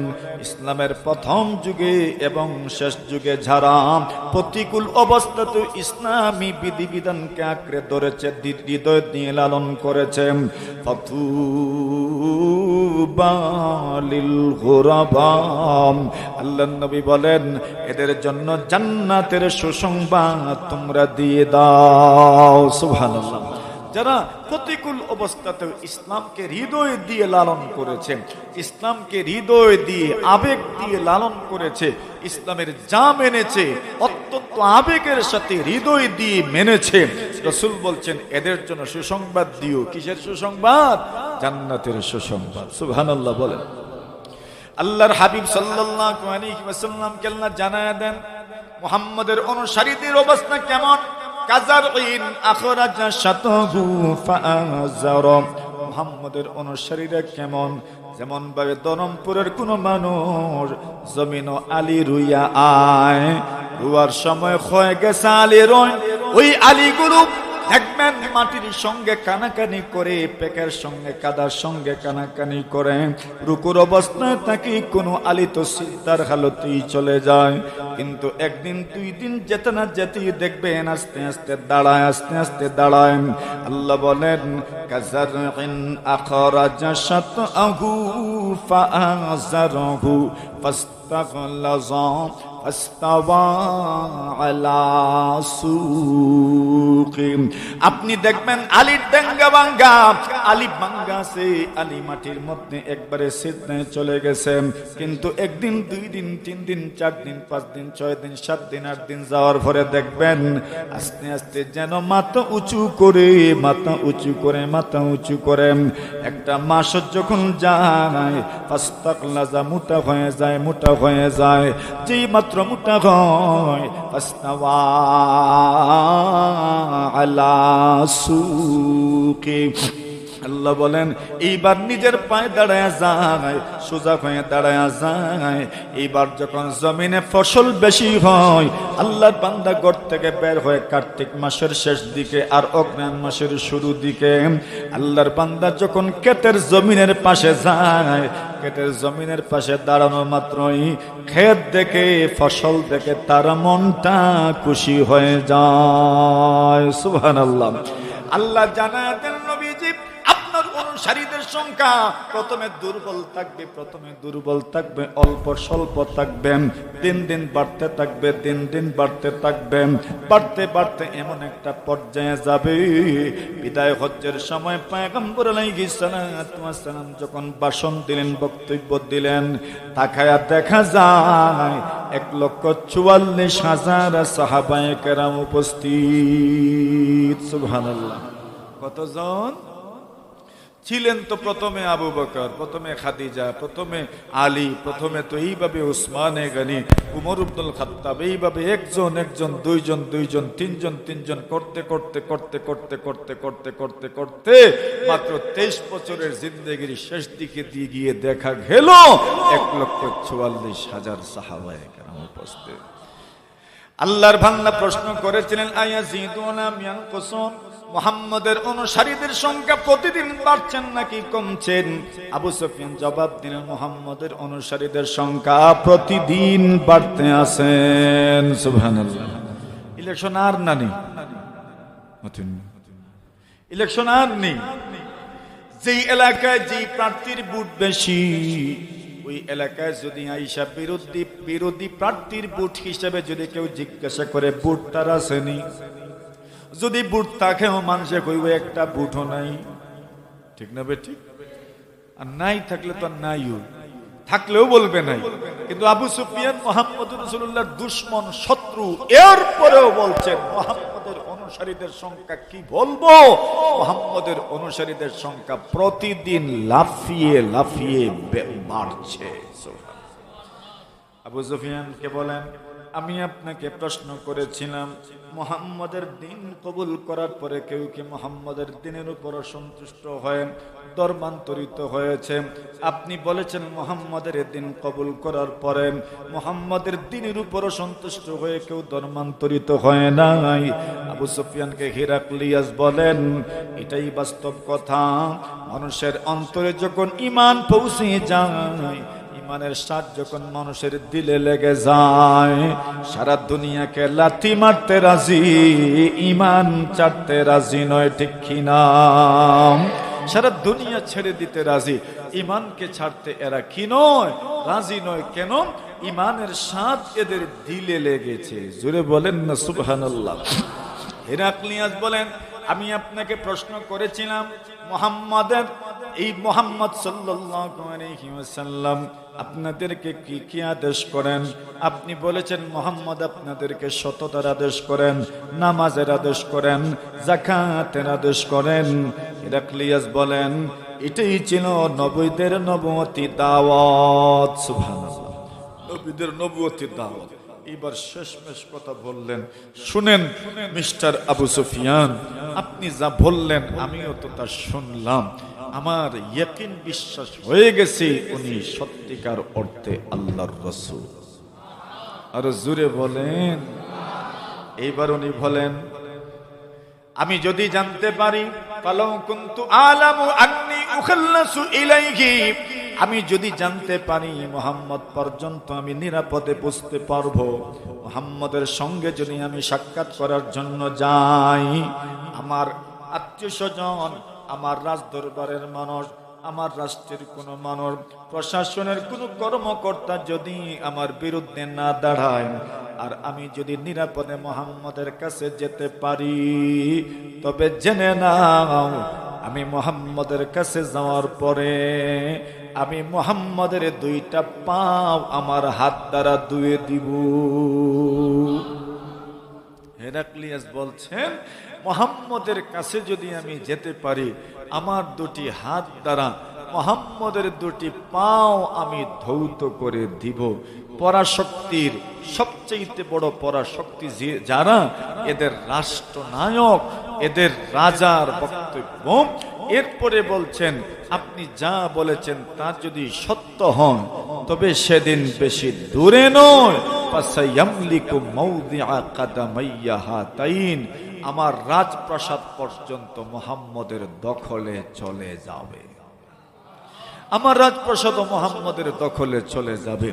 ইসলামের প্রথম যুগে এবং শেষ যুগে যারা প্রতিকূল অবস্থাতে ইসলামী বিধিবিধানকে আঁকড়ে ধরেছে, হৃদয় দিয়ে লালন করেছে, ফাতুবা লিল গুরাবা, আল্লাহর নবী বলেন এদের জন্য জান্নাতের সুসংবাদ তোমরা দিয়ে দাও। সুবহানাল্লাহ। যারা প্রতিকূল অবস্থাতেও ইসলামকে হৃদয় দিয়ে লালন করেছে, ইসলামকে হৃদয় দিয়ে আবেগ দিয়ে লালন করেছে, ইসলামের যা মেনেছে অত্যন্ত আবেগের সাথে হৃদয় দিয়ে মেনেছে, রাসূল বলছেন এদের জন্য সুসংবাদ দিও। কিসের সুসংবাদ? জান্নাতের সুসংবাদ। সুবহানাল্লাহ বলেন। আল্লাহর হাবিব সাল্লাল্লাহু আলাইহি ওয়াসাল্লামকে আল্লাহ জানায়া দেন মুহাম্মদের অনুসারীদের অবস্থা কেমন। কাযারইন আখরাজা শাতাহু ফাআযারা, মুহাম্মদের অনুসারীরা কেমন? যেমন ভাবে দরমপুরের কোন মানুষ জমিন আলী রুইয়া আয়, রুয়ার সময় হয়ে গেছে আলী রয়, ওই আলীগুলো দেখবেন মাটির সঙ্গে কানাকানি করে, পেকের সঙ্গে কাদার সঙ্গে কানাকানি করে, রুকুর অবস্থায় তাকে কোনো আলী তো সিদ্ধার হালতেই চলে যায়। কিন্তু একদিন দুই দিন যেতে না যেতেই দেখবেন আস্তে আস্তে দাঁড়ায়, আস্তে আস্তে দাঁড়ায়। আল্লাহ বলেন কাযারইন আখরাজা শাতআহু ফাআযারাহু ফাস্তাগলাযা ফাস্তাওয়া আলা সুকি। আপনি দেখবেন আলীর ডেঙ্গা ভাঙ্গা, আলী ভাঙ্গা সে আলী মাটির মধ্যে একবারে সিজদায় চলে গেছে। কিন্তু একদিন দুই দিন তিন দিন চার দিন পাঁচ দিন ছয় দিন সাত দিন আট দিন যাওয়ার পরে দেখবেন আস্তে আস্তে যেন মাথা উঁচু করে, মাথা উঁচু করে, মাথা উঁচু করে, একটা মাস যখন যায় ফাস্তাগলাযা মোটা হয়ে যায়, মোটা হয়ে যায়। যেই মাত্র মোটা হয় ফাস্তাওয়া আলা সুকি, আল্লাহ বলেন এইবার নিজের পায়ে দাঁড়ায় যায়, সোজা হয়ে দাঁড়ায় যায়। এইবার যখন জমিনে ফসল বেশি হয়, আল্লাহর বান্দা ঘর থেকে বের হয়ে কার্তিক মাসের শেষ দিকে আর অগ্রহায়ণ মাসের শুরু দিকে আল্লাহর বান্দা যখন ক্ষেতের জমিনের পাশে যায়, ক্ষেতের জমিনের পাশে দাঁড়ানো মাত্রই ক্ষেত দেখে, ফসল দেখে তার মনটা খুশি হয়ে যায়। সুবহানাল্লাহ। আল্লাহ জানায় দেন নবীজি আপনার অনুসারীদের সংখ্যা প্রথমে দুর্বল থাকবে, প্রথমে দুর্বল থাকবে, অল্প স্বল্প থাকবে, দিন দিন বাড়তে থাকবে, দিন দিন বাড়তে থাকবে, বাড়তে বাড়তে এমন একটা পর্যায়ে যাবে। বিদায় হজ্জের সময় পয়গম্বর আলাইহিস সালাতু ওয়াস সালাম যখন ভাষণ দিলেন, বক্তব্য দিলেন, তাকায়া দেখা যায় 1,44,000 সাহাবায়ে কেরাম উপস্থিত। সুবহানাল্লাহ। কতজন ছিলেন? তো প্রথমে আবু বকর, প্রথমে খাদিজা, প্রথমে আলী, প্রথমে তো এইভাবে উসমানে গনি, উমর ইবনুল খাত্তাব, এইভাবে একজন একজন, দুইজন দুইজন, তিনজন তিনজন করতে করতে করতে করতে করতে করতে করতে করতে মাত্র 23 বছরের জিন্দেগির শেষ দিকে দিয়ে গিয়ে দেখা গেল 1,44,000 সাহাবায়ে কেরাম উপস্থিত। আল্লাহর বান্দা প্রশ্ন করেছিলেন আয়াজিদুনা ইয়ানকুসুন, মুহাম্মদের অনুসারীদের সংখ্যা প্রতিদিন বাড়ছেন নাকি কমছেন? আবু সুফিয়ান জবাব দিলেন মুহাম্মদের অনুসারীদের সংখ্যা প্রতিদিন বাড়তে আছেন। সুবহানাল্লাহ। ইলেকশন আর না নেই, ইলেকশন আর নেই। যেই এলাকায় যেই প্রার্থীর ভোট বেশি, ওই এলাকায় যদি আইসা বিরোধী প্রার্থীর ভোট হিসেবে যদি কেউ জিজ্ঞাসা করে ভোট তার আসেনি, যদি ভোট থাকেও মানুষে কইব একটা ভোটও নাই, ঠিক না বে ঠিক? আর নাই থাকলে তো নাই, থাকলেও বলবে নাই। কিন্তু আবু সুফিয়ান মুহাম্মদুর রাসূলুল্লাহর দুশমন, শত্রু, এরপরেও বলছেন মুহাম্মদের অনুসারীদের সংখ্যা কি বলবো, মুহাম্মদের অনুসারীদের সংখ্যা প্রতিদিন লাফিয়ে লাফিয়ে বাড়ছে। আবু সুফিয়ানকে বলেন, আমি আপনাকে প্রশ্ন করেছিলাম মুহাম্মদের দিন কবুল করার পরে কেউ কি মুহাম্মদের দিনের উপর সন্তুষ্ট হয়ে ধর্মান্তরিত হয়েছে? আপনি বলেছেন মুহাম্মদের দিন কবুল করার পরে মুহাম্মদের দিনের উপর সন্তুষ্ট হয়ে কেউ ধর্মান্তরিত হয় নাই। আবু সুফিয়ানকে হিরাক্লিয়াস বলেন, এটাই বাস্তব কথা। মানুষের অন্তরে যখন ঈমান পৌঁছে যায়, ইমানের স্বাদ যখন মানুষের দিলে লেগে যায়, সারা দুনিয়াকে লাথি মারতে রাজি, ইমান ছাড়তে রাজি নয়, ঠিক কিনা? সারা দুনিয়া ছেড়ে দিতে রাজি, ইমানকে ছাড়তে এরা কি নয়, রাজি নয়। কেন? ইমানের স্বাদ এদের দিলে লেগেছে। জোরে বলেন না সুবহানাল্লাহ। হেরাক্লিয়াস বলেন, আমি আপনাকে প্রশ্ন করেছিলাম মুহাম্মাদের, এই মুহাম্মদ সাল্লাল্লাহু আলাইহি ওয়াসাল্লাম আপনাদেরকে কি কি আদেশ করেন? আপনি বলেছেন মুহাম্মদ আপনাদেরকে সততার আদেশ করেন, নামাজের আদেশ করেন, যাকাতের আদেশ করেন। হেরাক্লিয়াস বলেন, এটাই ছিল নবীদের নবুয়তি দাওয়াত। সুবহানাল্লাহ, নবীদের নবুয়তি দাওয়াত। এবার শেষমেশ কথা বললেন, শুনেন মিস্টার আবু সুফিয়ান, আপনি যা বললেন আমিও তো তা শুনলাম, আমার ইয়াকিন বিশ্বাস হয়ে গেছে উনি সত্যিকার অর্থে আল্লাহর রাসূল। আর জোরে বলেন। এইবার উনি বলেন, আমি যদি জানতে পারি, ফালাউ কুনতু আলামু আন্নী উখাল্লাসু ইলাইহি, আমি যদি জানতে পারি মুহাম্মদ পর্যন্ত আমি নিরাপদে বুঝতে পারবো, মুহাম্মদের সঙ্গে যদি আমি সাক্ষাৎ করার জন্য যাই, আমার আত্মীয় স্বজন, আমার রাজদরবারের মানুষ, আমার রাষ্ট্রের কোনো মানুষ, প্রশাসনের কোনো কর্মকর্তা যদি আমার বিরুদ্ধে না দাঁড়ায়, আর আমি যদি নিরাপদে মুহাম্মদের কাছে যেতে পারি, তবে জেনে নাও আমি মুহাম্মদের কাছে যাওয়ার পরে আমি মুহাম্মদের দুইটা পাও আমার হাত দ্বারা ধুয়ে দিব। হেরাক্লিয়াস বলছেন, মুহাম্মদের কাছে যদি আমি যেতে পারি, আমার দুটি হাত দ্বারা মুহাম্মদের দুটি পাও আমি ধৌত করে দিব। পরাশক্তির সবচেয়ে বড় পরাশক্তি যারা, এদের রাষ্ট্রনায়ক, এদের রাজার বক্তব্য। এরপরে বলছেন, আপনি যা বলেছেন তা যদি সত্য হয়, তবে সেদিন বেশি দূরে নয়, ফাসায়ামলিকু মাওদিআ কাদামাইয়া হাতাইন, আমার রাজপ্রাসাদ পর্যন্ত মুহাম্মদের দখলে চলে যাবে। আমার রাজপ্রাসাদ মুহাম্মদের দখলে চলে যাবে।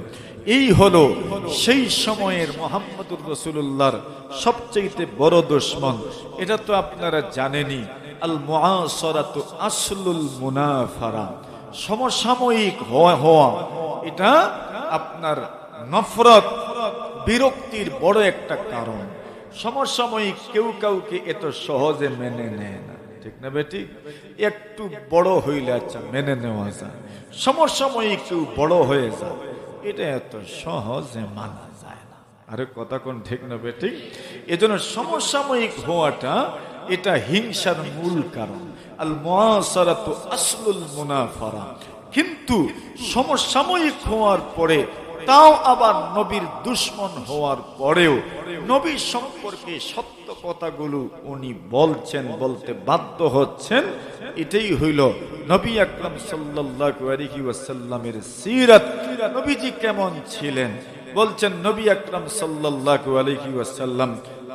এই হলো সেই সময়ের মুহাম্মদুর রাসূলুল্লাহর সবচেয়ে বড় দুশমন। এটা তো আপনারা জানেনই, আল মুআসারাতু আসলুল মুনাফারা, সমসাময়িক হওয়া, এটা আপনার নফরত, বিরক্তির বড় একটা কারণ। সমসাময়িক কেউ কাউকে এত সহজে মেনে নেয় না, ঠিক না বেটি? একটু বড় হইলে আচ্ছা মেনে নেওয়া যায়, সমসাময়িক কেউ বড় হয়ে যায়, এটা এত সহজে মানা যায় না। আরে কথা কোন ঠিক না বেটি? এজন্য সমসাময়িক হওয়াটা এটা হিংসার মূল কারণ। আল মুআসারাতু আসলুল মুনাফারা। কিন্তু সমসাময়িক হওয়ার পরে, তাও আবার নবীর দুশমন হওয়ার পরেও নবী সম্পর্কে সত্য কথাগুলো উনি বলছেন, বলতে বাধ্য হচ্ছেন। এটাই হইল নবী আকরাম সাল্লাল্লাহু আলাইহি ওয়াসাল্লামের সিরাত। নবীজি কেমন ছিলেন? বলছেন নবী আকরাম সাল্লাল্লাহু আলাইহি ওয়াসাল্লাম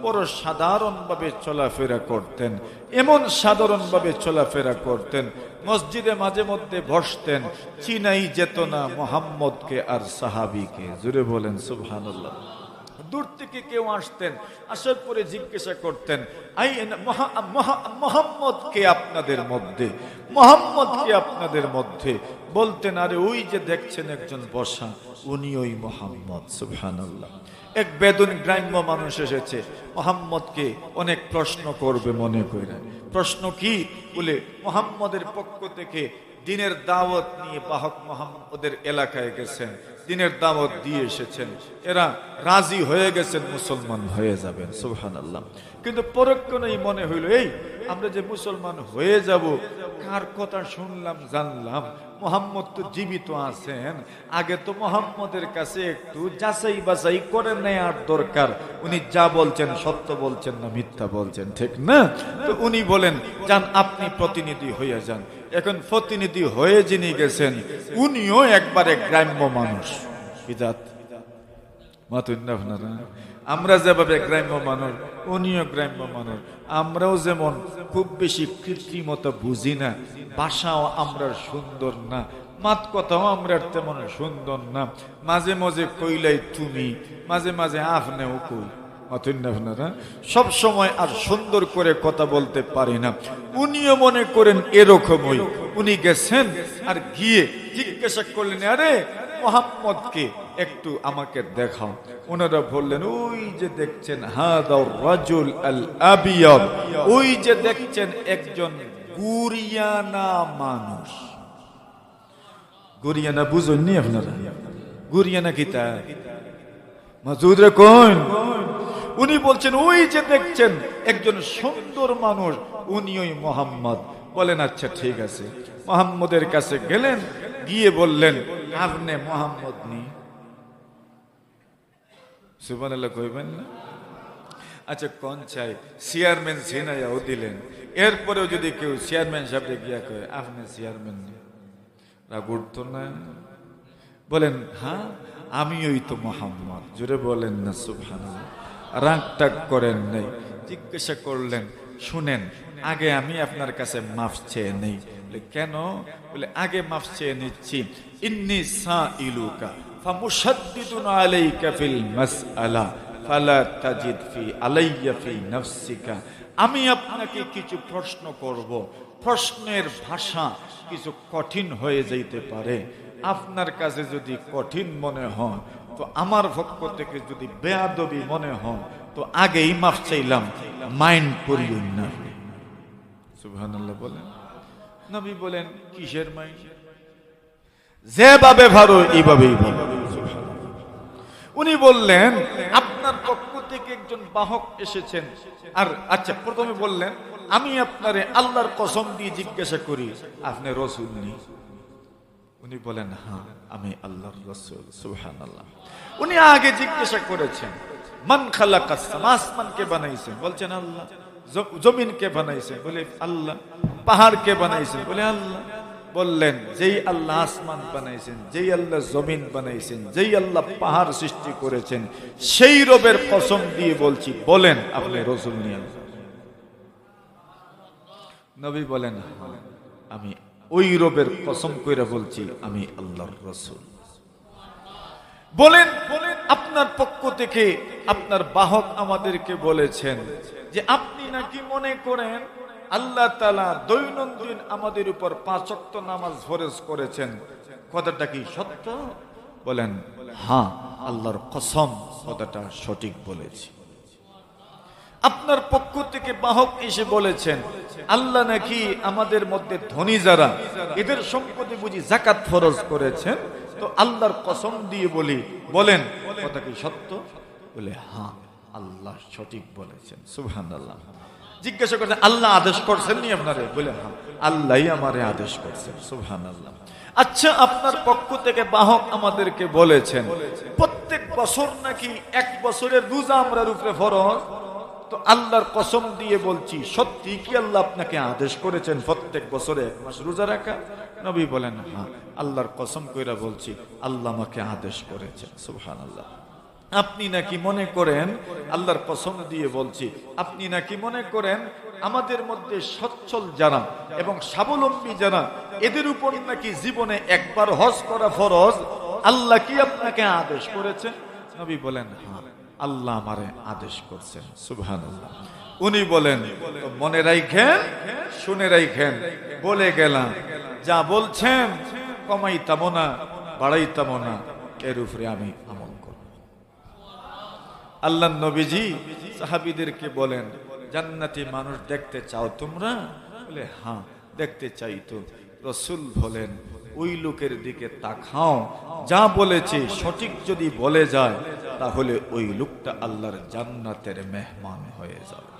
বড় সাধারণভাবে চলাফেরা করতেন। এমন সাধারণভাবে চলাফেরা করতেন, মসজিদে মাঝে মধ্যে বসতেন, চিনাই যেত না মুহাম্মদকে আর সাহাবীকে। জোরে বলেন সুবহানাল্লাহ। দূর থেকে কেউ আসতেন, আসার পরে জিজ্ঞাসা করতেন, মুহাম্মদ কে আপনাদের মধ্যে? মুহাম্মদ কে আপনাদের মধ্যে? বলতেন, আরে ওই যে দেখছেন একজন বসা, উনি ওই মুহাম্মদ। সুবহানাল্লাহ। এক বেদুইন গ্রাম্য মানুষ এসেছে, মুহাম্মদকে অনেক প্রশ্ন করবে মনে করে। প্রশ্ন কি? বলে মুহাম্মদের পক্ষ থেকে দিনের দাওয়াত নিয়ে বাহক মোহাম্মদ ওদের এলাকায় গেছেন, দিনের দাওয়াত দিয়ে এসেছেন, এরা রাজি হয়ে গেছেন মুসলমান হয়ে যাবেন, সুবহানাল্লাহ। কিন্তু পরক্ষণেই মনে হইল, এই আমরা যে মুসলমান হয়ে যাব, কার কথা শুনলাম জানলাম, মোহাম্মদ তো জীবিত আছেন, আগে তো মোহাম্মদের কাছে একটু যাচাই বাছাই করে নেয়ার দরকার, উনি যা বলছেন সত্য বলছেন না মিথ্যা বলছেন, ঠিক না? তো উনি বলেন, যান আপনি প্রতিনিধি হয়ে যান। এখন প্রতিনিধি হয়ে যিনি গেছেন, উনিও একবারে গ্রাম্য মানুষ। বিদাত আমরা যেভাবে গ্রাম্য মানুষ, উনিও গ্রাম্য মানুষ। আমরাও যেমন খুব বেশি কৃত্রিমতা বুঝি না, ভাষাও আমরা সুন্দর না, মাত কথাও আমরা তেমন সুন্দর না, মাঝে মাঝে কইলাই তুমি, মাঝে মাঝে আপনিও কই, আপনারা সব সময় আর সুন্দর করে কথা বলতে পারি না। উনিও মনে করেন এরকমই। উনি গেছেন আর গিয়ে জিজ্ঞাসা করলেন, আরে মোহাম্মদকে একটু আমাকে দেখাও। ওনারা বললেন, ওই যে দেখছেন হাদার রাজুল আল আবিয়াদ, ওই যে দেখছেন একজন গুরিয়ানা মানুষ। গুরিয়ানা বুঝুননি আপনারা? গুরিয়ানা কি তা মাসুদ রে কোন? উনি বলছেন, ওই যে দেখছেন একজন সুন্দর মানুষ, উনি ওই মোহাম্মদ। বলেন, আচ্ছা ঠিক আছে। মোহাম্মদের কাছে গেলেন, গিয়ে বললেন, আপনি মোহাম্মদ নি? সুবহানাল্লাহ কইবেন না? আচ্ছা কোন চাই? চেয়ারম্যান সিনাইয়াও দিলেন। এরপরেও যদি কেউ চেয়ারম্যান সাহেবকে গিয়া কয় আপনি চেয়ারম্যান নি, রাগ উঠতো না? বলেন, হ্যাঁ আমি ওই তো মোহাম্মদ। জোরে বলেন না সুবহানাল্লাহ। রাগ টাগ করেন নাই। জিজ্ঞাসা করলেন, শুনেন, আগে আমি আপনার কাছে মাফ চেয়ে নেই। কেন? বলে, আগে মাফ চেয়ে নিচ্ছি। ইন্নী সাইলুকা ফামুশাদ্দিদুন আলাইকা ফিল মাসআলা ফালা তাজিদ ফি আলাইয়া ফি নাফসিকা। আমি আপনাকে কিছু প্রশ্ন করব, প্রশ্নের ভাষা কিছু কঠিন হয়ে যাইতে পারে। আপনার কাছে যদি কঠিন মনে হয়, তো আমার পক্ষ থেকে যদি বেয়াদবি মনে হয়, তো আগেই মাফ চাইলাম, মাইন্ড করিয়েন না। সুবহানাল্লাহ বলেন। নবী বলেন, কিসের মাইন্ড? যেভাবে ভালো এইভাবেই ভালো। উনি বললেন, আপনার পক্ষ থেকে একজন বাহক এসেছেন। আর আচ্ছা, প্রথমে বললেন, আমি আপনারে আল্লাহর কসম দিয়ে জিজ্ঞাসা করি, আপনি রাসূল নি? উনি বলেন, হ্যাঁ আমি আল্লাহর রাসূল। সুবহানাল্লাহ। উনি আগে জিজ্ঞাসা করেছেন, মান খালাকাস সামা, আসমানকে বানাইছেন? বলছেন আল্লাহ। জমিনকে বানাইছেন? বলে আল্লাহ। পাহাড়কে বানাইছেন? বলে আল্লাহ। বললেন, যেই আল্লাহ আসমান বানাইছেন, যেই আল্লাহ জমিন বানাইছেন, যেই আল্লাহ পাহাড় সৃষ্টি করেছেন, সেই রবের কসম দিয়ে বলছি, বলেন আপনি রাসূল নি? নবী বলেন, হ্যাঁ আমি ওই রবের কসম কইরা বলছি, আমি আল্লাহর রাসূল। বলেন, আপনার পক্ষ থেকে আপনার বাহক আমাদেরকে বলেছেন যে আপনি নাকি মনে করেন আল্লাহ তাআলা দৈনন্দিন আমাদের উপর 5 ওয়াক্ত নামাজ ফরজ করেছেন, কথাটা কি সত্য? বলেন, হ্যাঁ আল্লাহর কসম, কথাটা সঠিক বলেছি। আপনার পক্ষ থেকে বাহক এসে বলেছেন, আল্লাহ নাকি আমাদের মধ্যে ধনী যারা, এদের সম্পদে বুঝি যাকাত ফরজ করেছেন, তো আল্লাহর কসম দিয়ে বলি, বলেন কথা কি সত্য? বলে, হ্যাঁ আল্লাহ সঠিক বলেছেন। সুবহানাল্লাহ। জিজ্ঞাসা করছেন, আল্লাহ আদেশ করছেন নি আপনারে? বলে, হ্যাঁ আল্লাহই আমারে আদেশ করছেন। সুবহানাল্লাহ। আচ্ছা, আপনার পক্ষ থেকে বাহক আমাদেরকে বলেছেন প্রত্যেক বছর নাকি 1 বছরের রোজা আমরার উপরে ফরজ, তো আল্লাহর কসম দিয়ে বলছি, সত্যি কি আল্লাহ আপনাকে আদেশ করেছেন প্রত্যেক বছরে 1 মাস রোজা রাখা? নবী বলেন, হ্যাঁ আল্লাহর কসম কইরা বলছি, আল্লাহ আমাকে আদেশ করেছেন। সুবহানাল্লাহ। আপনি নাকি মনে করেন, আল্লাহর কসম দিয়ে বলছি, আপনি নাকি মনে করেন আমাদের মধ্যে সচ্ছল যারা এবং স্বাবলম্বী যারা, এদের উপর নাকি জীবনে একবার হজ করা ফরজ, আল্লাহ কি আপনাকে আদেশ করেছেন? নবী বলেন, হ্যাঁ আল্লাহ আমারে আদেশ করছেন। সুবহানাল্লাহ। উনি বলেন, মনে রাখেন, শুনে রাখেন, বলে গেলাম, যা বলছেন কমাইতাম না, বাড়াইতাম না, এর উপরে আমি আমল করব। আল্লাহর নবীজি সাহাবীদেরকে বলেন, জান্নাতি মানুষ দেখতে চাও তোমরা? বলে, হ্যাঁ দেখতে চাই। তো রাসূল বলেন, ওই লোকের দিকে তাকাও, যা বলেছে সঠিক যদি বলে যায় তাহলে ওই লোকটা আল্লাহর জান্নাতের মেহমান হয়ে যাবে।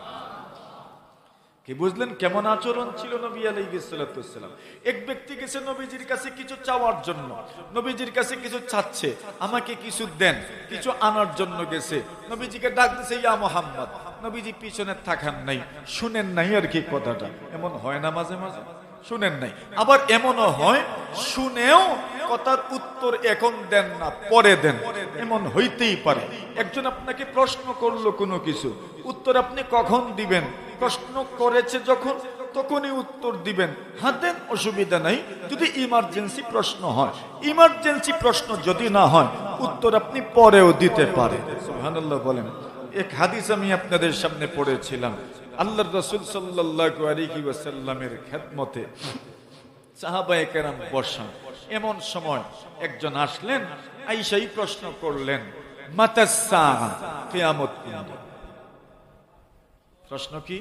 কি বুঝলেন কেমন আচরণ ছিল নবী আলাইহিস সালাতু ওয়াসসালাম? এক ব্যক্তি গেছে নবীজির কাছে কিছু চাওয়ার জন্য, নবীজির কাছে কিছু চাচ্ছে, আমাকে কিছু দেন, কিছু আনার জন্য গেছে। নবীজিকে ডাক দিছে, ইয়া মুহাম্মদ। নবীজি পিছনে তাকান নাই, শুনেন নাই আর কি কথাটা। এমন হয় না মাঝে মাঝে, শুনেন নাই। আবার এমনও হয় শুনেও কথার উত্তর এখন দেন না, পরে দেন, এমন হইতেই পারে। একজন আপনাকে প্রশ্ন করলো কোনো কিছু, উত্তর আপনি কখন দিবেন? প্রশ্ন করেছে যখন, তখনই উত্তর দিবেন। হ্যাঁ দেন, অসুবিধা নাই, যদি ইমার্জেন্সি প্রশ্ন হয়। ইমার্জেন্সি প্রশ্ন যদি না হয়, উত্তর আপনি পরেও দিতে পারেন। সুবহানাল্লাহ বলেন। এক হাদিস আমি আপনাদের সামনে পড়েছিলাম। আল্লাহর রাসূল সাল্লাল্লাহু আলাইহি ওয়াসাল্লামের খেদমতে সাহাবায়ে কেরাম বসা। এমন সময় একজন আসলেন, আয়েশাই প্রশ্ন করলেন, মাতাস সাআ, কিয়ামত কোনদিন? প্রশ্ন কি?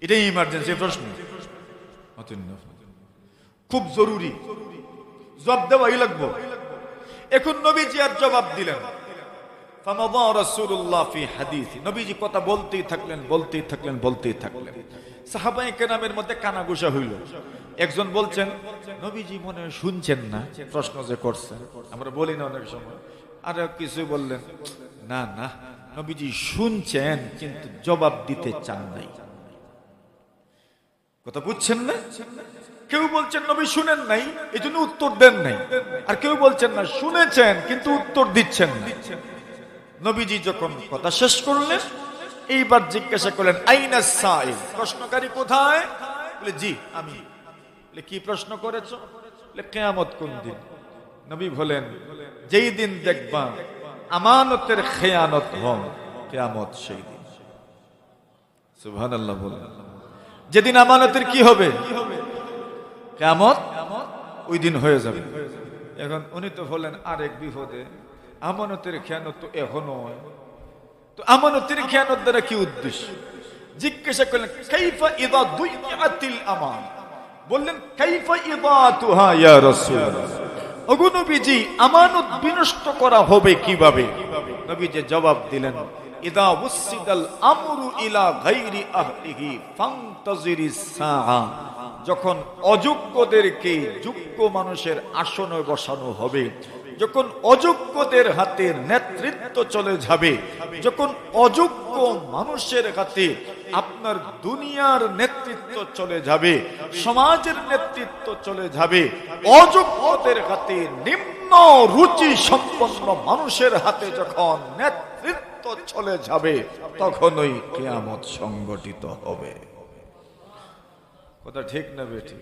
এটা ইমার্জেন্সি প্রশ্ন, খুব জরুরি, জবাব দেওয়াই লাগবে। এখন নবীজি আর জবাব দিলেন। ফামাদা রাসূলুল্লাহ ফি হাদিসি, নবীজি কথা বলতেই থাকলেন, বলতেই থাকলেন, বলতেই থাকলেন। সাহাবায়ে কেরামের মধ্যে কানাঘুষা হইল। একজন বলছেন, নবীজি মনে হয় শুনছেন না প্রশ্ন যে করছেন, আমরা বলি না অনেক সময়। আর কিছু বললেন, না না, নবীজি শুনছেন কিন্তু জবাব দিতে চান নাই। কথা বুঝছেন না? কেউ বলছেন নবী শুনেন নাই, এই জন্য উত্তর দেন নাই। আর কেউ বলছেন না, শুনেছেন কিন্তু উত্তর দিচ্ছেন না। নবীজি যখন কথা শেষ করলেন, এইবার জিজ্ঞাসা করলেন, আইনা সাইল, প্রশ্নকারী কোথায়? বলে, জি আমি। বলে, কি প্রশ্ন করেছো? বলে, কিয়ামত কোন দিন? নবী বলেন, যেই দিন দেখবা আমানতের খেয়ানত হয়, কিয়ামত সেই দিন। সুবহানাল্লাহ বলেন। যেদিন আমানতের কি হবে? কিয়ামত ওই দিন হয়ে যাবে। এখন উনি তো বলেন আরেক বিপদে, আমানতের খেয়ানত তো এখনো হয়, তো আমানতের খেয়ানত দ্বারা কি উদ্দেশ্য? জিজ্ঞাসা করলেন, কাইফা ইযা দুইআতিল আমান, বললেন কাইফা ইদাতুহা ইয়া রাসূলুল্লাহ, ওগো নবীজি আমানত বিনষ্ট করা হবে কিভাবে? নবীজি জবাব দিলেন, ইদা উসিদাল আমরু ইলা গায়রি আহলিহি ফান্তাজিরিস সাআ, যখন অযোগ্যদেরকে যোগ্য মানুষের আসনে বসানো হবে, যখন অযোগ্যদের হাতে নেতৃত্ব চলে যাবে, যখন অযোগ্য মানুষের হাতে আপনার দুনিয়ার নেতৃত্ব চলে যাবে, সমাজের নেতৃত্ব চলে যাবে, অযোগ্যদের হাতে, নিম্ন রুচি সম্পন্ন মানুষের হাতে যখন নেতৃত্ব চলে যাবে, তখনই কিয়ামত সংগঠিত হবে। কথা ঠিক না বেটি?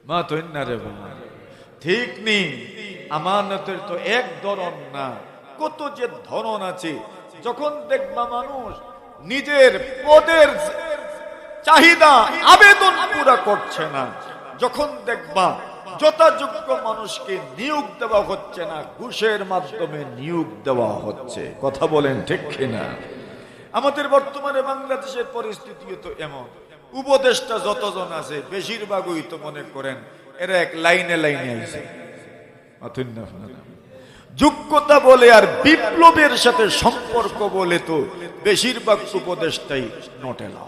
মা তো না রে বাবা, ঠিক নেই। আমানতের তো এক ধরন না, কত যে ধরন আছে। যখন দেখবা মানুষ নিজের পদের চাহিদা আবেদন পুরা করছে না, যখন দেখবা যথাযোগ্য মানুষকে নিয়োগ দেওয়া হচ্ছে না, ঘুষের মাধ্যমে নিয়োগ দেওয়া হচ্ছে। কথা বলেন ঠিক কিনা? আমাদের বর্তমানে বাংলাদেশের পরিস্থিতি তো এমন, উপদেষ্টা যতজন আছে বেশিরভাগই তো মনে করেন এরা এক লাইনে লাইনে আছে। যোগ্যতা বলে আর বিপ্লবের সাথে সম্পর্ক বলে তো বেশিরভাগ উপদেষ্টাই নটেলা।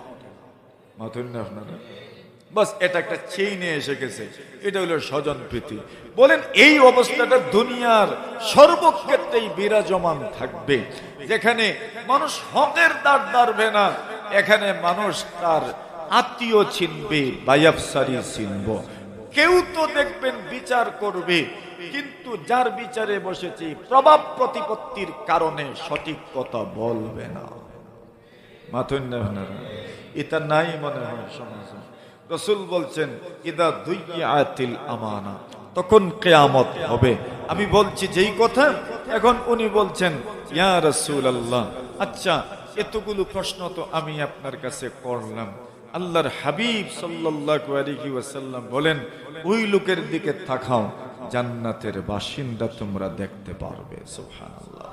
বাস এটা একটা চেইনে এসে গেছে, এটা হলো স্বজন প্রীতি। বলেন এই অবস্থাটা দুনিয়ার সর্বক্ষেত্রেই বিরাজমান থাকবে। যেখানে মানুষ হকের দ্বার দাঁড়বে না, এখানে মানুষ তার আত্মীয় চিনবে, বায়াবসারি চিনব। কেউ তো দেখবেন বিচার করবে, কিন্তু যার বিচারে বসেছে প্রভাব প্রতিপত্তির কারণে সঠিক কথা বলবে না। এটা নাই মনে হয় সমাজে। রাসূল বলছেন, ইদা দুইআতিল আমানা, তখন কিয়ামত হবে। আমি বলছি যেই কথা, এখন উনি বলছেন, ইয়া রাসূলুল্লাহ, আচ্ছা এতগুলো প্রশ্ন তো আমি আপনার কাছে করলাম, আল্লাহর হাবিব সাল্লাল্লাহু আলাইহি ওয়াসাল্লাম বলেন, ওই লোকের দিকে তাকাও, জান্নাতের বাসিন্দা তোমরা দেখতে পারবে। সুবহানাল্লাহ,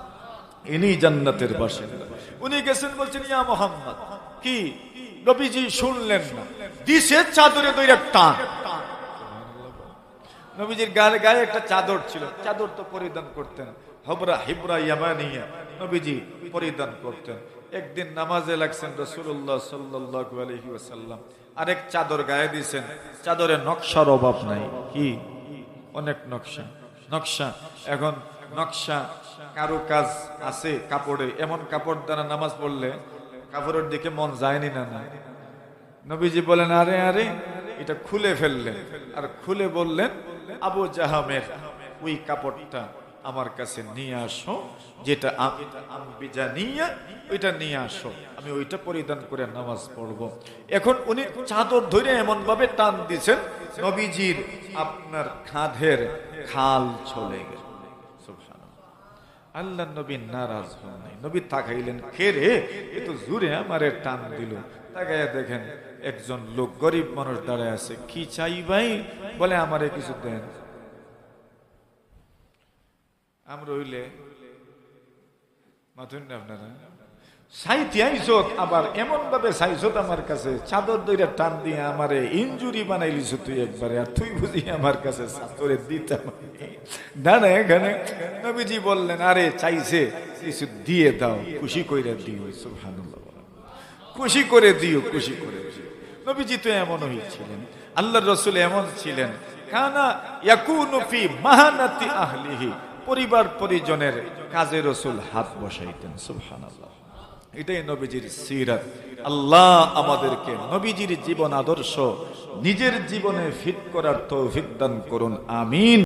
ইনি জান্নাতের বাসিন্দা। উনি গেছেন, বলছেন, ইয়া মুহাম্মদ, কি নবীজি শুনলেন না? দিছে চাদরে দইরা টান, নবীজির গায়ে গায়ে একটা চাদর ছিল, চাদর তো পরিধান করতেন, হবরা হিবরা ইয়ামানিয়া নবীজি পরিধান করতেন। একদিন নামাজে লাগছেন রাসূলুল্লাহ সাল্লাল্লাহু আলাইহি ওয়াসাল্লাম, আরেক চাদর গায়ে দিয়েছেন, চাদরে নকশার অভাব নাই, কি অনেক নকশা নকশা। এখন নকশা কারো কাজ আছে কাপড়ে, এমন কাপড় দ্বারা নামাজ পড়লে কাপড়ের দিকে মন যায়নি না না। নবীজি বলেন আরে আরে এটা খুলে ফেললেন, আর খুলে বললেন আবু জাহামের ওই কাপড়টা আমার কাছে নিয়ে আসো, যেটা আম্বিজানিয়া ওইটা নিয়ে আসো, আমি ওইটা পরিধান করে নামাজ পড়ব। এখন উনি চাদর ধরে এমন ভাবে টান দিছেন, নবীজির আপনার কাঁধের খাল চলে গেল। আল্লাহ নবী নারাজ হন নাই, নবী তাকাইলেন, কে রে এত জোরে আমারে টান দিল। তাকাইয়া দেখেন একজন লোক, গরিব মানুষ দাঁড়ায় আছে। কি চাই ভাই? বলে আমারে কিছু দেন। আমরা হইলে মাথুন না আপনারা সাইতে আইসত, আবার এমন ভাবে সাইসত আমার কাছে, চাদর দইরা টান দিয়ে আমারে ইনজুরি বানাইলিস তুই একবারে, আর তুই বুঝি আমার কাছে চাদরে দিতাম দাঁড়া। এখানে নবীজি বললেন আরে চাইছে কিছু দিয়ে দাও, খুশি কইরা দিও। সুবহানাল্লাহ, খুশি করে দিও, খুশি করে দিও। নবীজি তো এমন হয়েছিলেন, আল্লাহর রাসূল এমন ছিলেন, কানা ইয়াকুনু ফি মাহানাতি আহলিহি, পরিবার পরিজনের কাজে রাসূল হাত বসাইতেন। সুবহানাল্লাহ, এটাই নবীজির সিরাত। আল্লাহ আমাদেরকে নবীজির জীবন আদর্শ নিজের জীবনে ফিট করার তৌফিক দান করুন, আমিন।